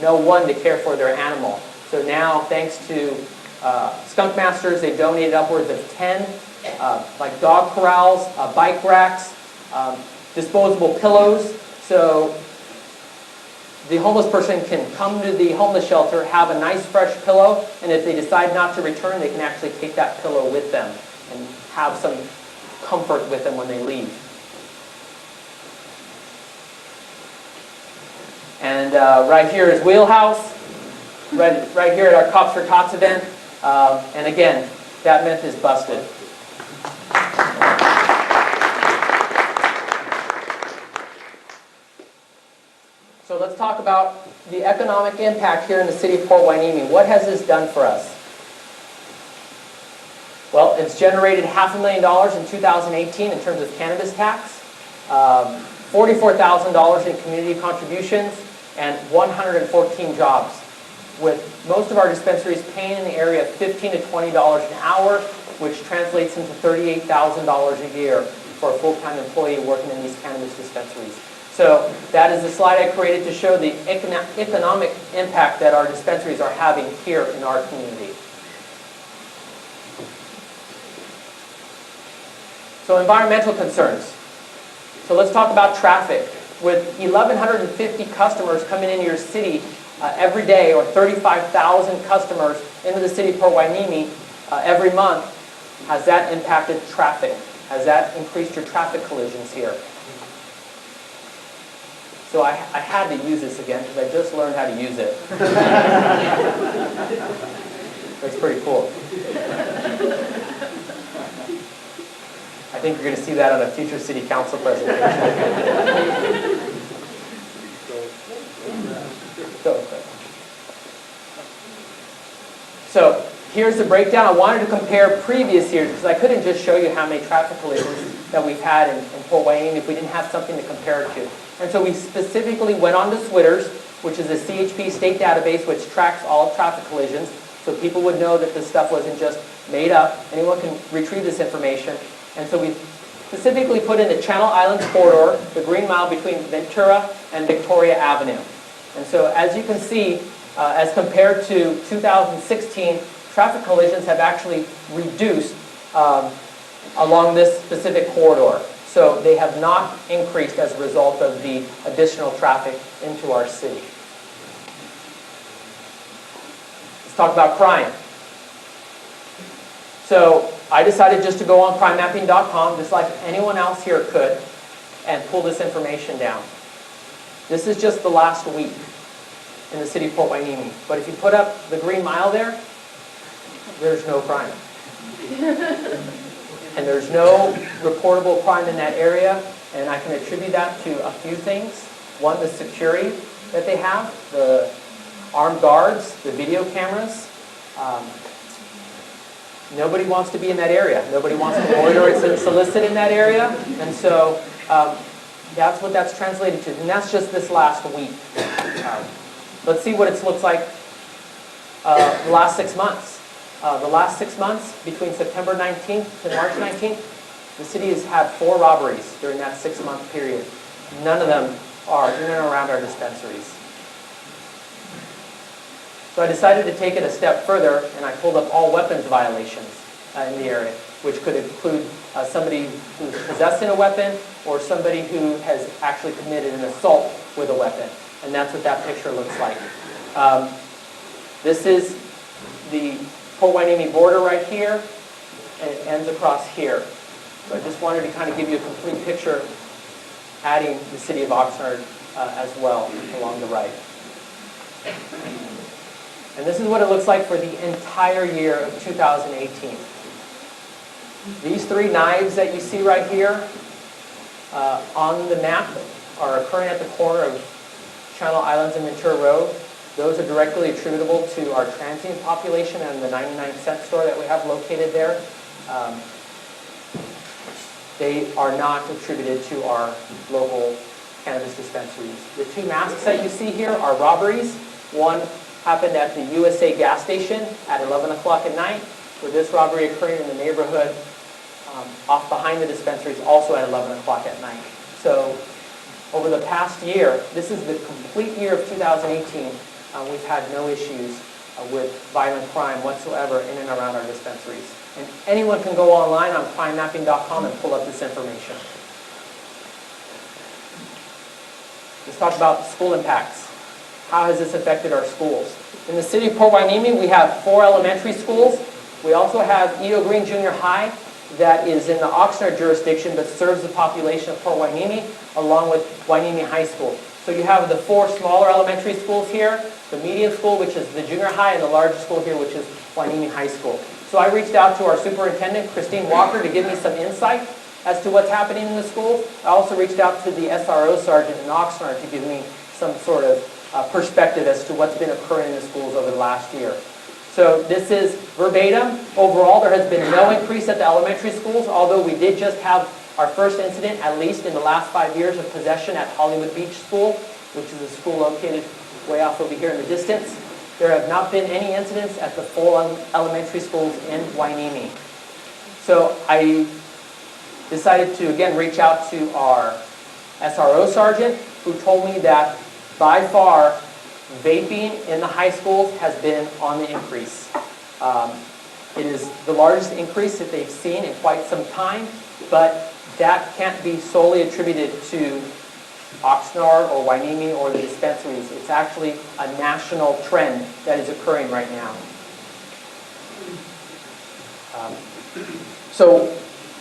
no one to care for their animal. So now, thanks to Skunk Masters, they donated upwards of 10 like dog corrals, bike racks, disposable pillows. So the homeless person can come to the homeless shelter, have a nice fresh pillow, and if they decide not to return, they can actually take that pillow with them and have some comfort with them when they leave. And right here is Wheelhouse, right here at our Cops for Tots event. And again, that myth is busted. So let's talk about the economic impact here in the city of Port Hueneme. What has this done for us? Well, it's generated $500,000 in 2018 in terms of cannabis tax, $44,000 in community contributions, and 114 jobs, with most of our dispensaries paying in the area of $15 to $20 an hour, which translates into $38,000 a year for a full-time employee working in these cannabis dispensaries. So that is the slide I created to show the economic impact that our dispensaries are having here in our community. So environmental concerns. So let's talk about traffic. With 1,150 customers coming into your city every day, or 35,000 customers into the city of Port Hueneme every month, has that impacted traffic? Has that increased your traffic collisions here? So I had to use this again because I just learned how to use it. That's pretty cool. I think you're going to see that on a future city council presentation. So here's the breakdown. I wanted to compare previous years because I couldn't just show you how many traffic collisions that we've had in Port Hueneme if we didn't have something to compare it to. And so we specifically went on to SWITRS, which is a CHP state database which tracks all traffic collisions, so people would know that this stuff wasn't just made up. Anyone can retrieve this information. And so we specifically put in the Channel Islands corridor, the Green Mile between Ventura and Victoria Avenue. And so as you can see, as compared to 2016, traffic collisions have actually reduced along this specific corridor. So they have not increased as a result of the additional traffic into our city. Let's talk about crime. So I decided just to go on crimemapping.com, just like anyone else here could, and pull this information down. This is just the last week in the city of Port Hueneme. But if you put up the Green Mile there, there's no crime. And there's no reportable crime in that area, and I can attribute that to a few things. One, the security that they have, the armed guards, the video cameras. Nobody wants to be in that area. Nobody wants to loiter and solicit in that area, and so that's what that's translated to, and that's just this last week. Let's see what it looks like the last 6 months. The last 6 months, between September 19th to March 19th, the city has had 4 robberies during that 6-month period. None of them are in and around our dispensaries. So I decided to take it a step further, and I pulled up all weapons violations in the area, which could include somebody who's possessing a weapon or somebody who has actually committed an assault with a weapon. And that's what that picture looks like. This is the Port Hueneme border right here, and it ends across here. So I just wanted to kind of give you a complete picture, adding the city of Oxnard as well along the right. And this is what it looks like for the entire year of 2018. These three knives that you see right here on the map are occurring at the corner of Channel Islands and Ventura Road. Those are directly attributable to our transient population and the 99-cent store that we have located there. They are not attributed to our local cannabis dispensaries. The two masks that you see here are robberies. One happened at the USA gas station at 11 o'clock at night, with this robbery occurring in the neighborhood off behind the dispensaries also at 11 o'clock at night. So over the past year, this is the complete year of 2018, we've had no issues with violent crime whatsoever in and around our dispensaries. And anyone can go online on crimemapping.com and pull up this information. Let's talk about school impacts. How has this affected our schools? In the city of Port Hueneme, we have 4 elementary schools. We also have Edo Green Junior High that is in the Oxnard jurisdiction but serves the population of Port Hueneme along with Hueneme High School. So you have the 4 smaller elementary schools here, the medium school, which is the junior high, and the larger school here, which is Hueneme High School. So I reached out to our superintendent, Christine Walker, to give me some insight as to what's happening in the schools. I also reached out to the SRO sergeant in Oxnard to give me some sort of perspective as to what's been occurring in the schools over the last year. So this is verbatim. Overall, there has been no increase at the elementary schools, although we did just have our first incident, at least in the last 5 years, of possession at Hollywood Beach School, which is a school located way off over here in the distance. There have not been any incidents at the full elementary schools in Hueneme. So I decided to, again, reach out to our SRO sergeant, who told me that by far, vaping in the high schools has been on the increase. It is the largest increase that they've seen in quite some time, but that can't be solely attributed to Oxnard or Hueneme or the dispensaries. It's actually a national trend that is occurring right now. So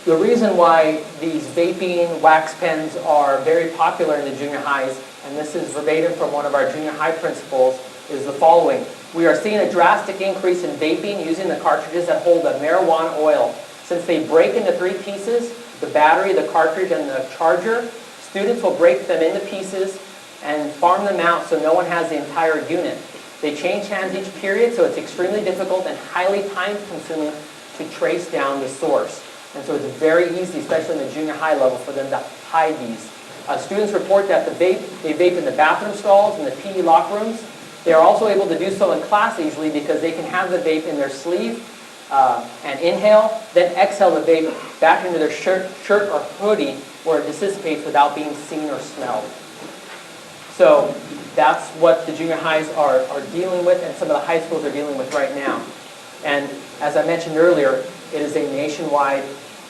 the reason why these vaping wax pens are very popular in the junior highs, and this is verbatim from one of our junior high principals, is the following. We are seeing a drastic increase in vaping using the cartridges that hold the marijuana oil. Since they break into 3 pieces, the battery, the cartridge, and the charger, students will break them into pieces and farm them out so no one has the entire unit. They change hands each period, so it's extremely difficult and highly time-consuming to trace down the source. And so it's very easy, especially in the junior high level, for them to hide these. Students report that they vape in the bathroom stalls and the PE locker rooms. They are also able to do so in class easily because they can have the vape in their sleeve and inhale, then exhale the vape back into their shirt or hoodie where it dissipates without being seen or smelled. So that's what the junior highs are dealing with, and some of the high schools are dealing with right now. And as I mentioned earlier, it is a nationwide,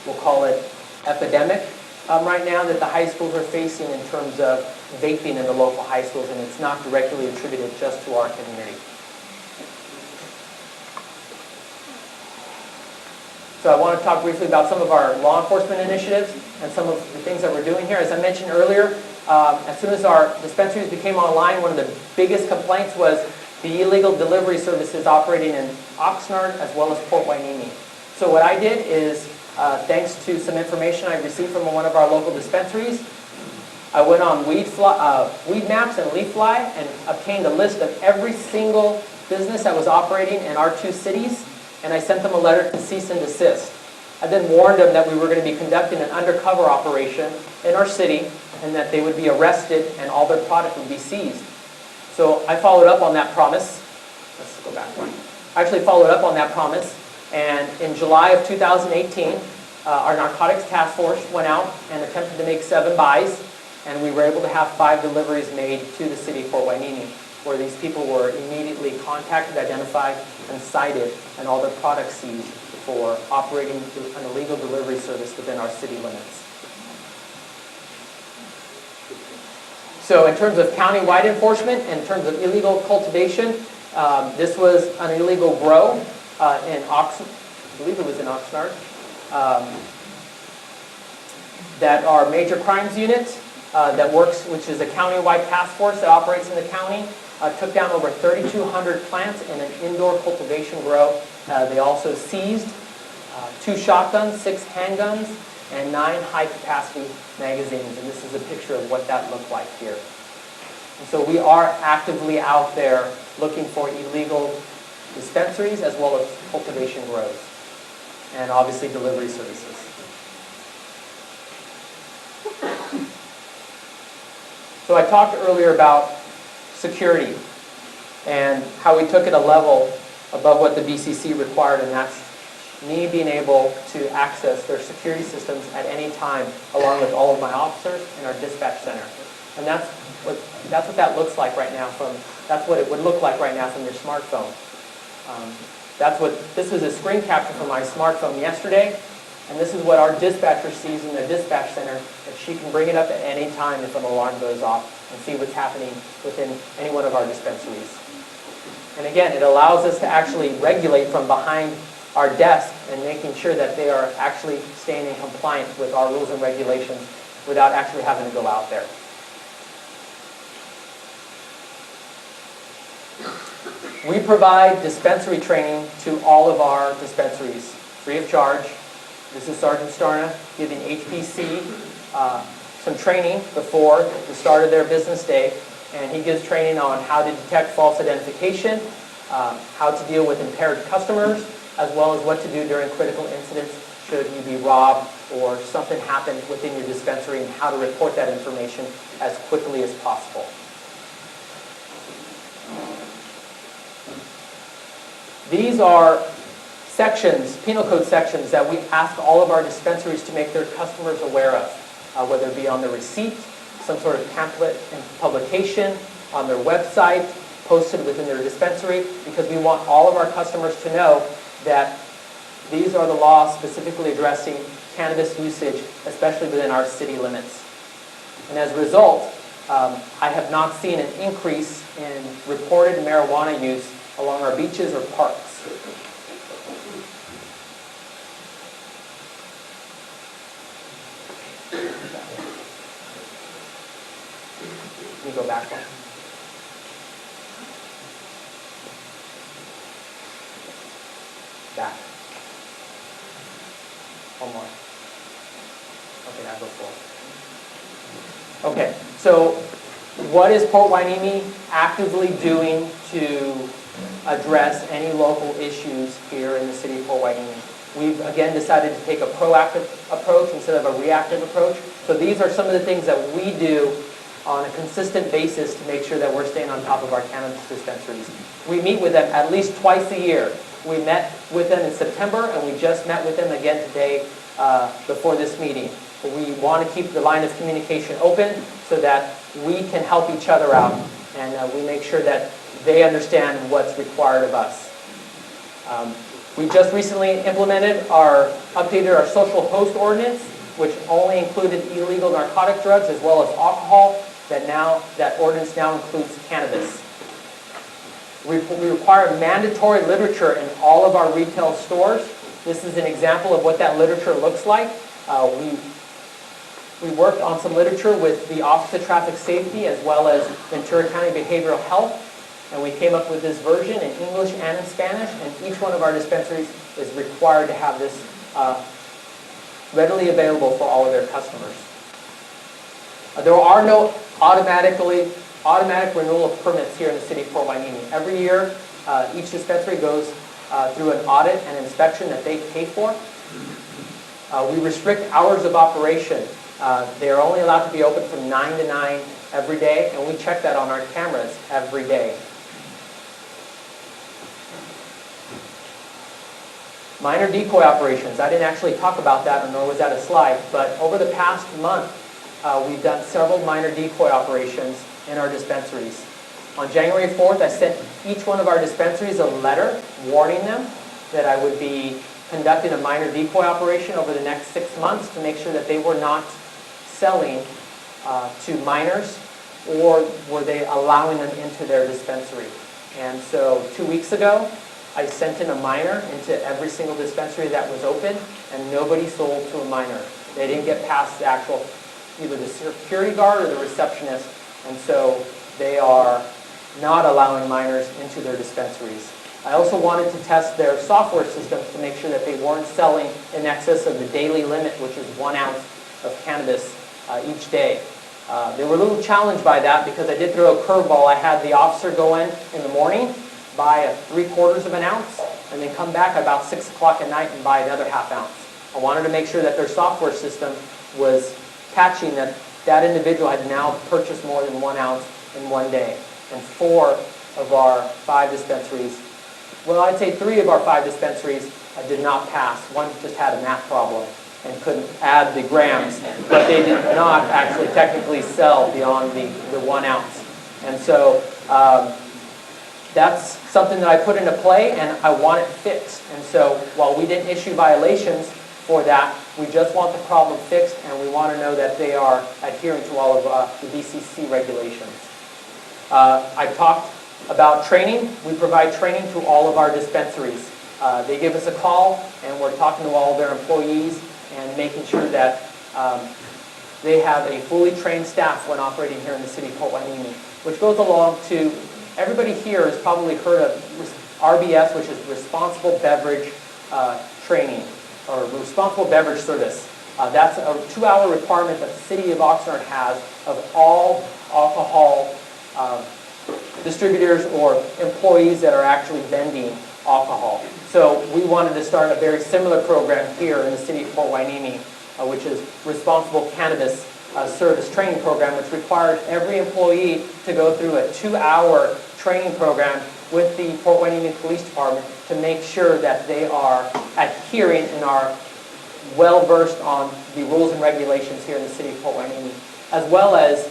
we'll call it, epidemic right now that the high schools are facing in terms of vaping in the local high schools, and it's not directly attributed just to our community. So I want to talk briefly about some of our law enforcement initiatives and some of the things that we're doing here. As I mentioned earlier, as soon as our dispensaries became online, one of the biggest complaints was the illegal delivery services operating in Oxnard as well as Port Hueneme. So what I did is, thanks to some information I received from one of our local dispensaries, I went on Weed Maps and LeafFly and obtained a list of every single business that was operating in our 2 cities, and I sent them a letter to cease and desist. I then warned them that we were going to be conducting an undercover operation in our city and that they would be arrested and all their product would be seized. So I followed up on that promise. Let's go back one. I actually followed up on that promise, and in July of 2018, our narcotics task force went out and attempted to make 7 buys, and we were able to have 5 deliveries made to the city of Port Hueneme. where these people were immediately contacted, identified, and cited, and all their products seized for operating an illegal delivery service within our city limits. So in terms of county-wide enforcement, in terms of illegal cultivation, this was an illegal grow in Oxnard, I believe it was in Oxnard, that our major crimes unit that works, which is a county-wide task force that operates in the county, took down over 3,200 plants in an indoor cultivation grow. They also seized 2 shotguns, 6 handguns, and 9 high-capacity magazines. And this is a picture of what that looked like here. And so we are actively out there looking for illegal dispensaries as well as cultivation grows, and obviously delivery services. So I talked earlier about security and how we took it a level above what the BCC required, and that's me being able to access their security systems at any time, along with all of my officers in our dispatch center. And that's what that looks like right now that's what it would look like right now from your smartphone. This was a screen capture from my smartphone yesterday, and this is what our dispatcher sees in the dispatch center, that she can bring it up at any time if an alarm goes off and see what's happening within any one of our dispensaries. And again, it allows us to actually regulate from behind our desk and making sure that they are actually staying in compliance with our rules and regulations without actually having to go out there. We provide dispensary training to all of our dispensaries, free of charge. This is Sergeant Starna giving HPC some training before the start of their business day, and he gives training on how to detect false identification, how to deal with impaired customers, as well as what to do during critical incidents should you be robbed or something happen within your dispensary, and how to report that information as quickly as possible. These are sections, penal code sections, that we ask all of our dispensaries to make their customers aware of, whether it be on the receipt, some sort of pamphlet and publication, on their website, posted within their dispensary, because we want all of our customers to know that these are the laws specifically addressing cannabis usage, especially within our city limits. And as a result, I have not seen an increase in reported marijuana use along our beaches or parks. Can you go back one? Back. One more. Okay, now go forward. Okay, so what is Port Hueneme actively doing to address any local issues here in the city of Port Hueneme? We've again decided to take a proactive approach instead of a reactive approach. So these are some of the things that we do on a consistent basis to make sure that we're staying on top of our cannabis dispensaries. We meet with them at least twice a year. We met with them in September, and we just met with them again today before this meeting. We want to keep the line of communication open so that we can help each other out, and we make sure that they understand what's required of us. We just recently updated our social host ordinance, which only included illegal narcotic drugs as well as alcohol. That ordinance now includes cannabis. We require mandatory literature in all of our retail stores. This is an example of what that literature looks like. We worked on some literature with the Office of Traffic Safety as well as Ventura County Behavioral Health, and we came up with this version in English and in Spanish, and each one of our dispensaries is required to have this readily available for all of their customers. There are no automatic renewal of permits here in the city of Port Hueneme. Every year, each dispensary goes through an audit and inspection that they pay for. We restrict hours of operation. They are only allowed to be open from 9 to 9 every day, and we check that on our cameras every day. Minor decoy operations. I didn't actually talk about that, nor was that a slide, but over the past month, we've done several minor decoy operations in our dispensaries. On January 4th, I sent each one of our dispensaries a letter warning them that I would be conducting a minor decoy operation over the next 6 months to make sure that they were not selling to minors, or were they allowing them into their dispensary. And so 2 weeks ago, I sent in a minor into every single dispensary that was open, and nobody sold to a minor. They didn't get past the actual, either the security guard or the receptionist, and so they are not allowing minors into their dispensaries. I also wanted to test their software systems to make sure that they weren't selling in excess of the daily limit, which is 1 ounce of cannabis each day. They were a little challenged by that because I did throw a curveball. I had the officer go in the morning, buy 3/4 of an ounce, and then come back about 6 o'clock at night and buy another ½ ounce. I wanted to make sure that their software system was catching that that individual had now purchased more than 1 ounce in one day. And 4 of our 5 dispensaries, well, I'd say 3 of our 5 dispensaries did not pass. One just had a math problem and couldn't add the grams, but they did not actually technically sell beyond the 1 ounce. And so that's something that I put into play, and I want it fixed. And so while we didn't issue violations for that, we just want the problem fixed, and we want to know that they are adhering to all of the BCC regulations. I talked about training. We provide training to all of our dispensaries. They give us a call, and we're talking to all of their employees and making sure that they have a fully trained staff when operating here in the city of Port Hueneme, which goes along to, everybody here has probably heard of RBS, which is Responsible Beverage Training, or Responsible Beverage Service. That's a 2-hour requirement that the city of Oxnard has of all alcohol distributors or employees that are actually vending alcohol. So we wanted to start a very similar program here in the city of Port Hueneme, which is Responsible Cannabis Service Training Program, which required every employee to go through a 2-hour training program with the Port Hueneme Police Department to make sure that they are adhering and are well-versed on the rules and regulations here in the city of Port Hueneme, as well as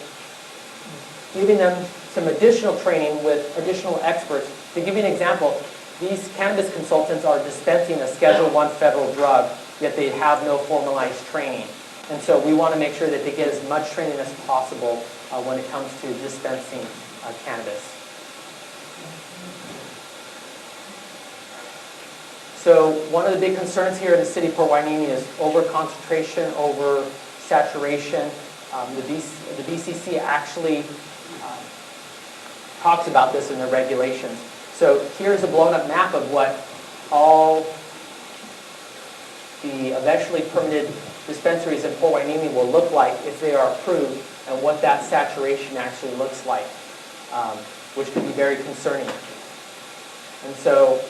giving them some additional training with additional experts. To give you an example, these cannabis consultants are dispensing a Schedule I federal drug, yet they have no formalized training. And so we want to make sure that they get as much training as possible when it comes to dispensing cannabis. So one of the big concerns here in the city of Port Hueneme is over-concentration, over-saturation. The BCC actually talks about this in their regulations. So here's a blown-up map of what all the eventually permitted dispensaries in Port Hueneme will look like if they are approved, and what that saturation actually looks like, which can be very concerning. And so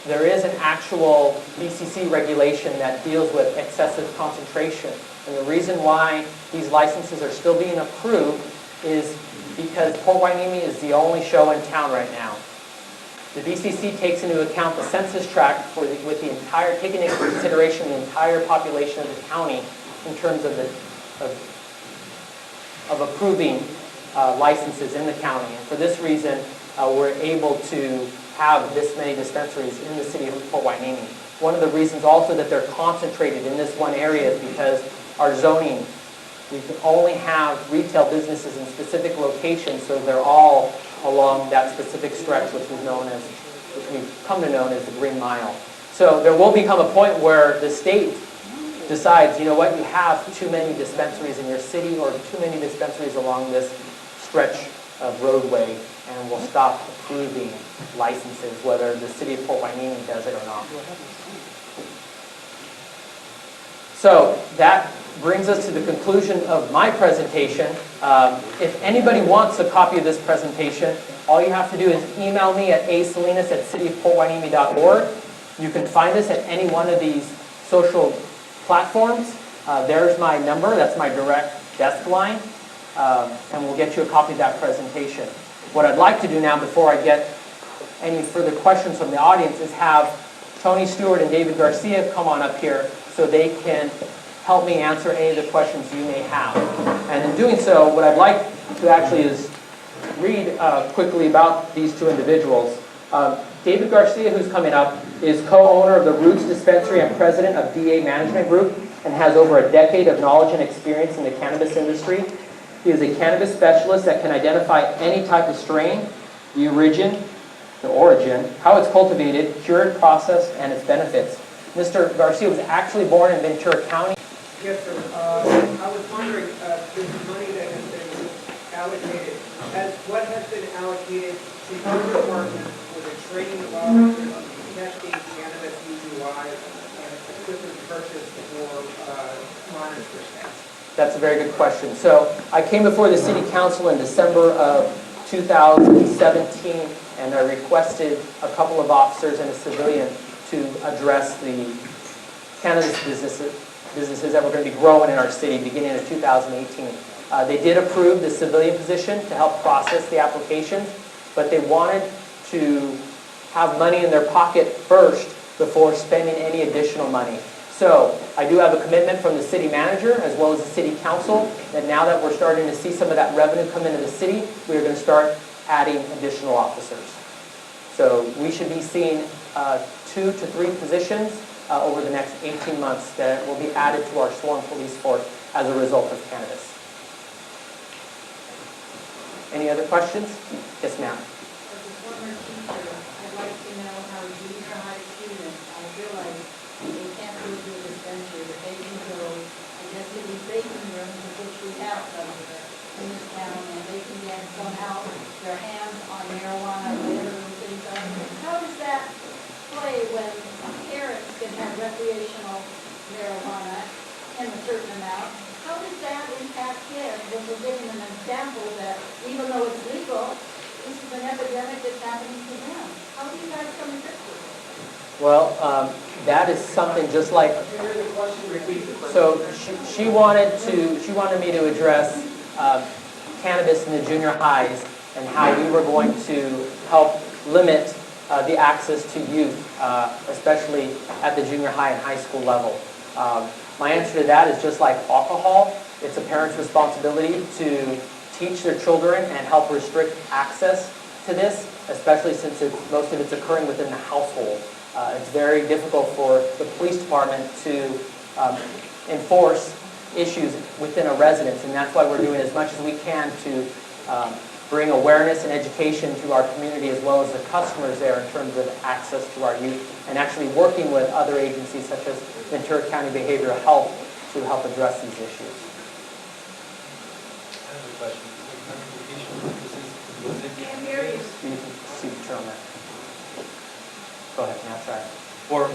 there is an actual BCC regulation that deals with excessive concentration. And the reason why these licenses are still being approved is because Port Hueneme is the only show in town right now. The BCC takes into account the census tract with the entire, taking into consideration the entire population of the county in terms of approving licenses in the county. And for this reason, we're able to have this many dispensaries in the city of Port Hueneme. One of the reasons also that they're concentrated in this one area is because our zoning, we can only have retail businesses in specific locations, so they're all along that specific stretch, which we've come to know as the Green Mile. So there will become a point where the state decides, you know what, you have too many dispensaries in your city or too many dispensaries along this stretch of roadway, and will stop approving licenses, whether the city of Port Hueneme does it or not. So that brings us to the conclusion of my presentation. If anybody wants a copy of this presentation, all you have to do is email me at asalinas@cityofporthueneme.org. You can find us at any one of these social platforms. There's my number, that's my direct desk line, and we'll get you a copy of that presentation. What I'd like to do now, before I get any further questions from the audience, is have Tony Stewart and David Garcia come on up here so they can help me answer any of the questions you may have. And in doing so, what I'd like to actually is read quickly about these two individuals. David Garcia, who's coming up, is co-owner of the Roots Dispensary and president of DA Management Group and has over a decade of knowledge and experience in the cannabis industry. He is a cannabis specialist that can identify any type of strain, the origin, how it's cultivated, cured, processed, and its benefits. Mr. Garcia was actually born in Ventura County. Yes, sir. I was wondering, this money that has been allocated, what has been allocated to your department for the training of officers, testing cannabis UUI, and equipment purchase for monitors for staff? That's a very good question. So I came before the City Council in December of 2017, and I requested a couple of officers and a civilian to address the cannabis businesses that were going to be growing in our city beginning of 2018. They did approve the civilian position to help process the applications, but they wanted to have money in their pocket first before spending any additional money. So I do have a commitment from the city manager as well as the city council that now that we're starting to see some of that revenue come into the city, we are going to start adding additional officers. So we should be seeing 2 to 3 positions over the next 18 months that will be added to our sworn police force as a result of cannabis. Any other questions? Yes, ma'am. As a former teacher, I'd like to know how junior high students, I realize they can't go to a dispensary, but they can go, I guess, to these baking rooms, which we have some in this town, and they can get somehow their hands on marijuana, whatever those things are. How does that play when parents can have recreational marijuana in a certain amount? How does that impact kids when we're giving them an example that even though it's legal, this is an epidemic that's happening to them? How do you guys come to grips with it? Well, that is something just like. So she wanted me to address cannabis in the junior highs and how we were going to help limit the access to youth, especially at the junior high and high school level. My answer to that is just like alcohol. It's a parent's responsibility to teach their children and help restrict access to this, especially since most of it's occurring within the household. It's very difficult for the police department to enforce issues within a residence, and that's why we're doing as much as we can to bring awareness and education to our community as well as the customers there in terms of access to our youth, and actually working with other agencies such as Ventura County Behavioral Health to help address these issues. I have a question. Can't hear you. You can see the turn on that. Go ahead, now try. For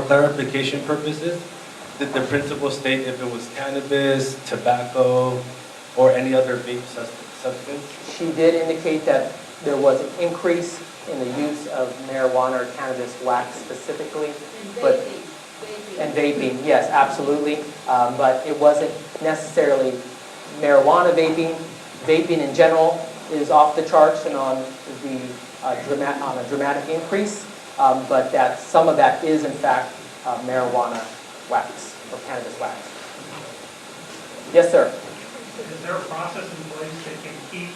clarification purposes, did the principal state if it was cannabis, tobacco, or any other vape substance? She did indicate that there was an increase in the use of marijuana or cannabis wax specifically. And vaping, yes, absolutely. But it wasn't necessarily marijuana vaping. Vaping in general is off the charts and on a dramatic increase. But that some of that is in fact marijuana wax or cannabis wax. Yes, sir. Is there a process in place that can keep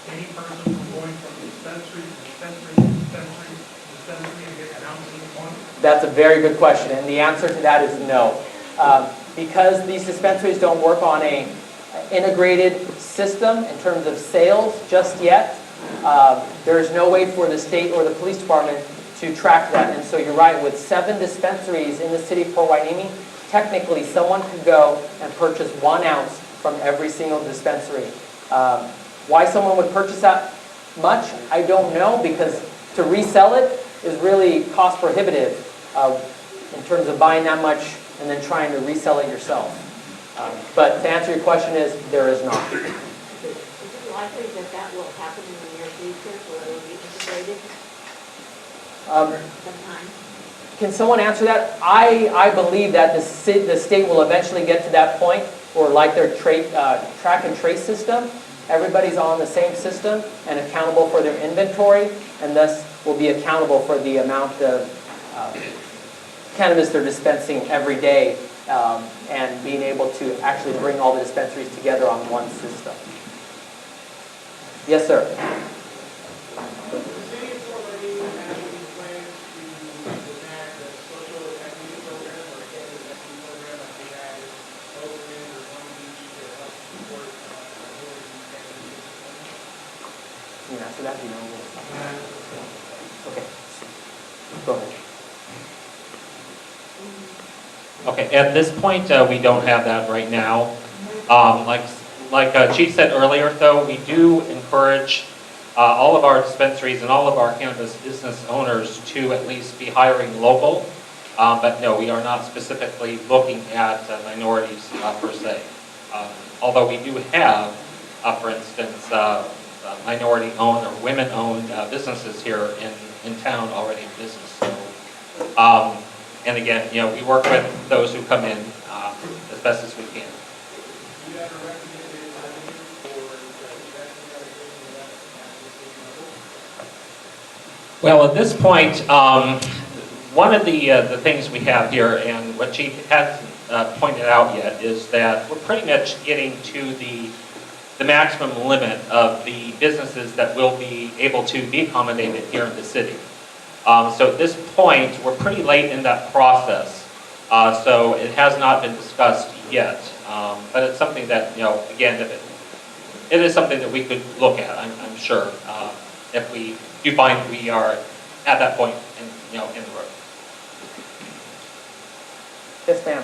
any person from going from dispensary to dispensary to dispensary to dispensary and get an ounce of one? That's a very good question, and the answer to that is no. Because these dispensaries don't work on an integrated system in terms of sales just yet, there is no way for the state or the police department to track that. And so you're right, with 7 dispensaries in the city of Port Hueneme, technically someone could go and purchase 1 ounce from every single dispensary. Why someone would purchase that much, I don't know, because to resell it is really cost prohibitive in terms of buying that much and then trying to resell it yourself. But to answer your question is, there is not. Is it likely that that will happen in the near future, or it will be integrated sometime? Can someone answer that? I believe that the state will eventually get to that point, or like their track and trace system, everybody's on the same system and accountable for their inventory, and thus will be accountable for the amount of cannabis they're dispensing every day. and being able to actually bring all the dispensaries together on one system. Yes, sir. The city is already having plans to enact a social equity program or a cannabis equity program like they had in Oakland or Long Beach to help support minorities in cannabis business. Can you answer that? Do you know? Okay. Go ahead. Okay, at this point, we don't have that right now. Like Chief said earlier, though, we do encourage all of our dispensaries and all of our cannabis business owners to at least be hiring local. But no, we are not specifically looking at minorities per se. Although we do have, for instance, minority-owned or women-owned businesses here in town already in business. So, and again, you know, we work with those who come in as best as we can. Do you have a recommended revenue for the investment that are getting the Well, at this point, one of the things we have here, and what Chief hasn't pointed out yet, is that we're pretty much getting to the maximum limit of the businesses that will be able to be accommodated here in the city. So at this point, we're pretty late in that process. So it has not been discussed yet. But it's something that, you know, again, if it is something that we could look at, I'm sure, if we do find we are at that point in the road. Yes, ma'am.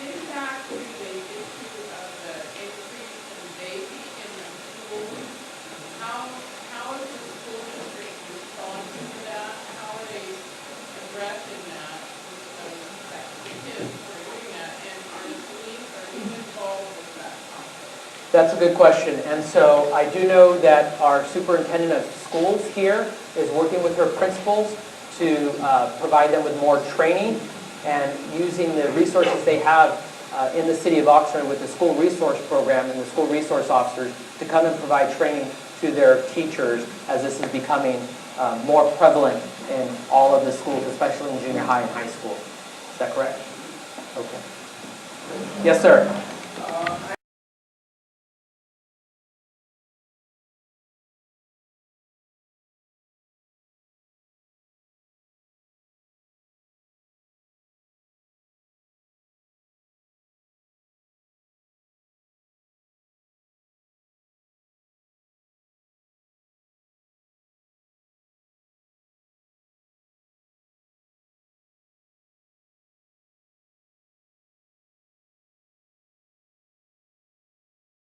Getting back to the issue of the increase in vaping in the schools, how is the school district responding to that? How are they addressing that with the kids who are doing that? And are the police, are you involved with that? That's a good question. And so I do know that our superintendent of schools here is working with her principals to provide them with more training and using the resources they have in the city of Oxnard with the school resource program and the school resource officers to come and provide training to their teachers as this is becoming more prevalent in all of the schools, especially in junior high and high school. Is that correct? Okay. Yes, sir.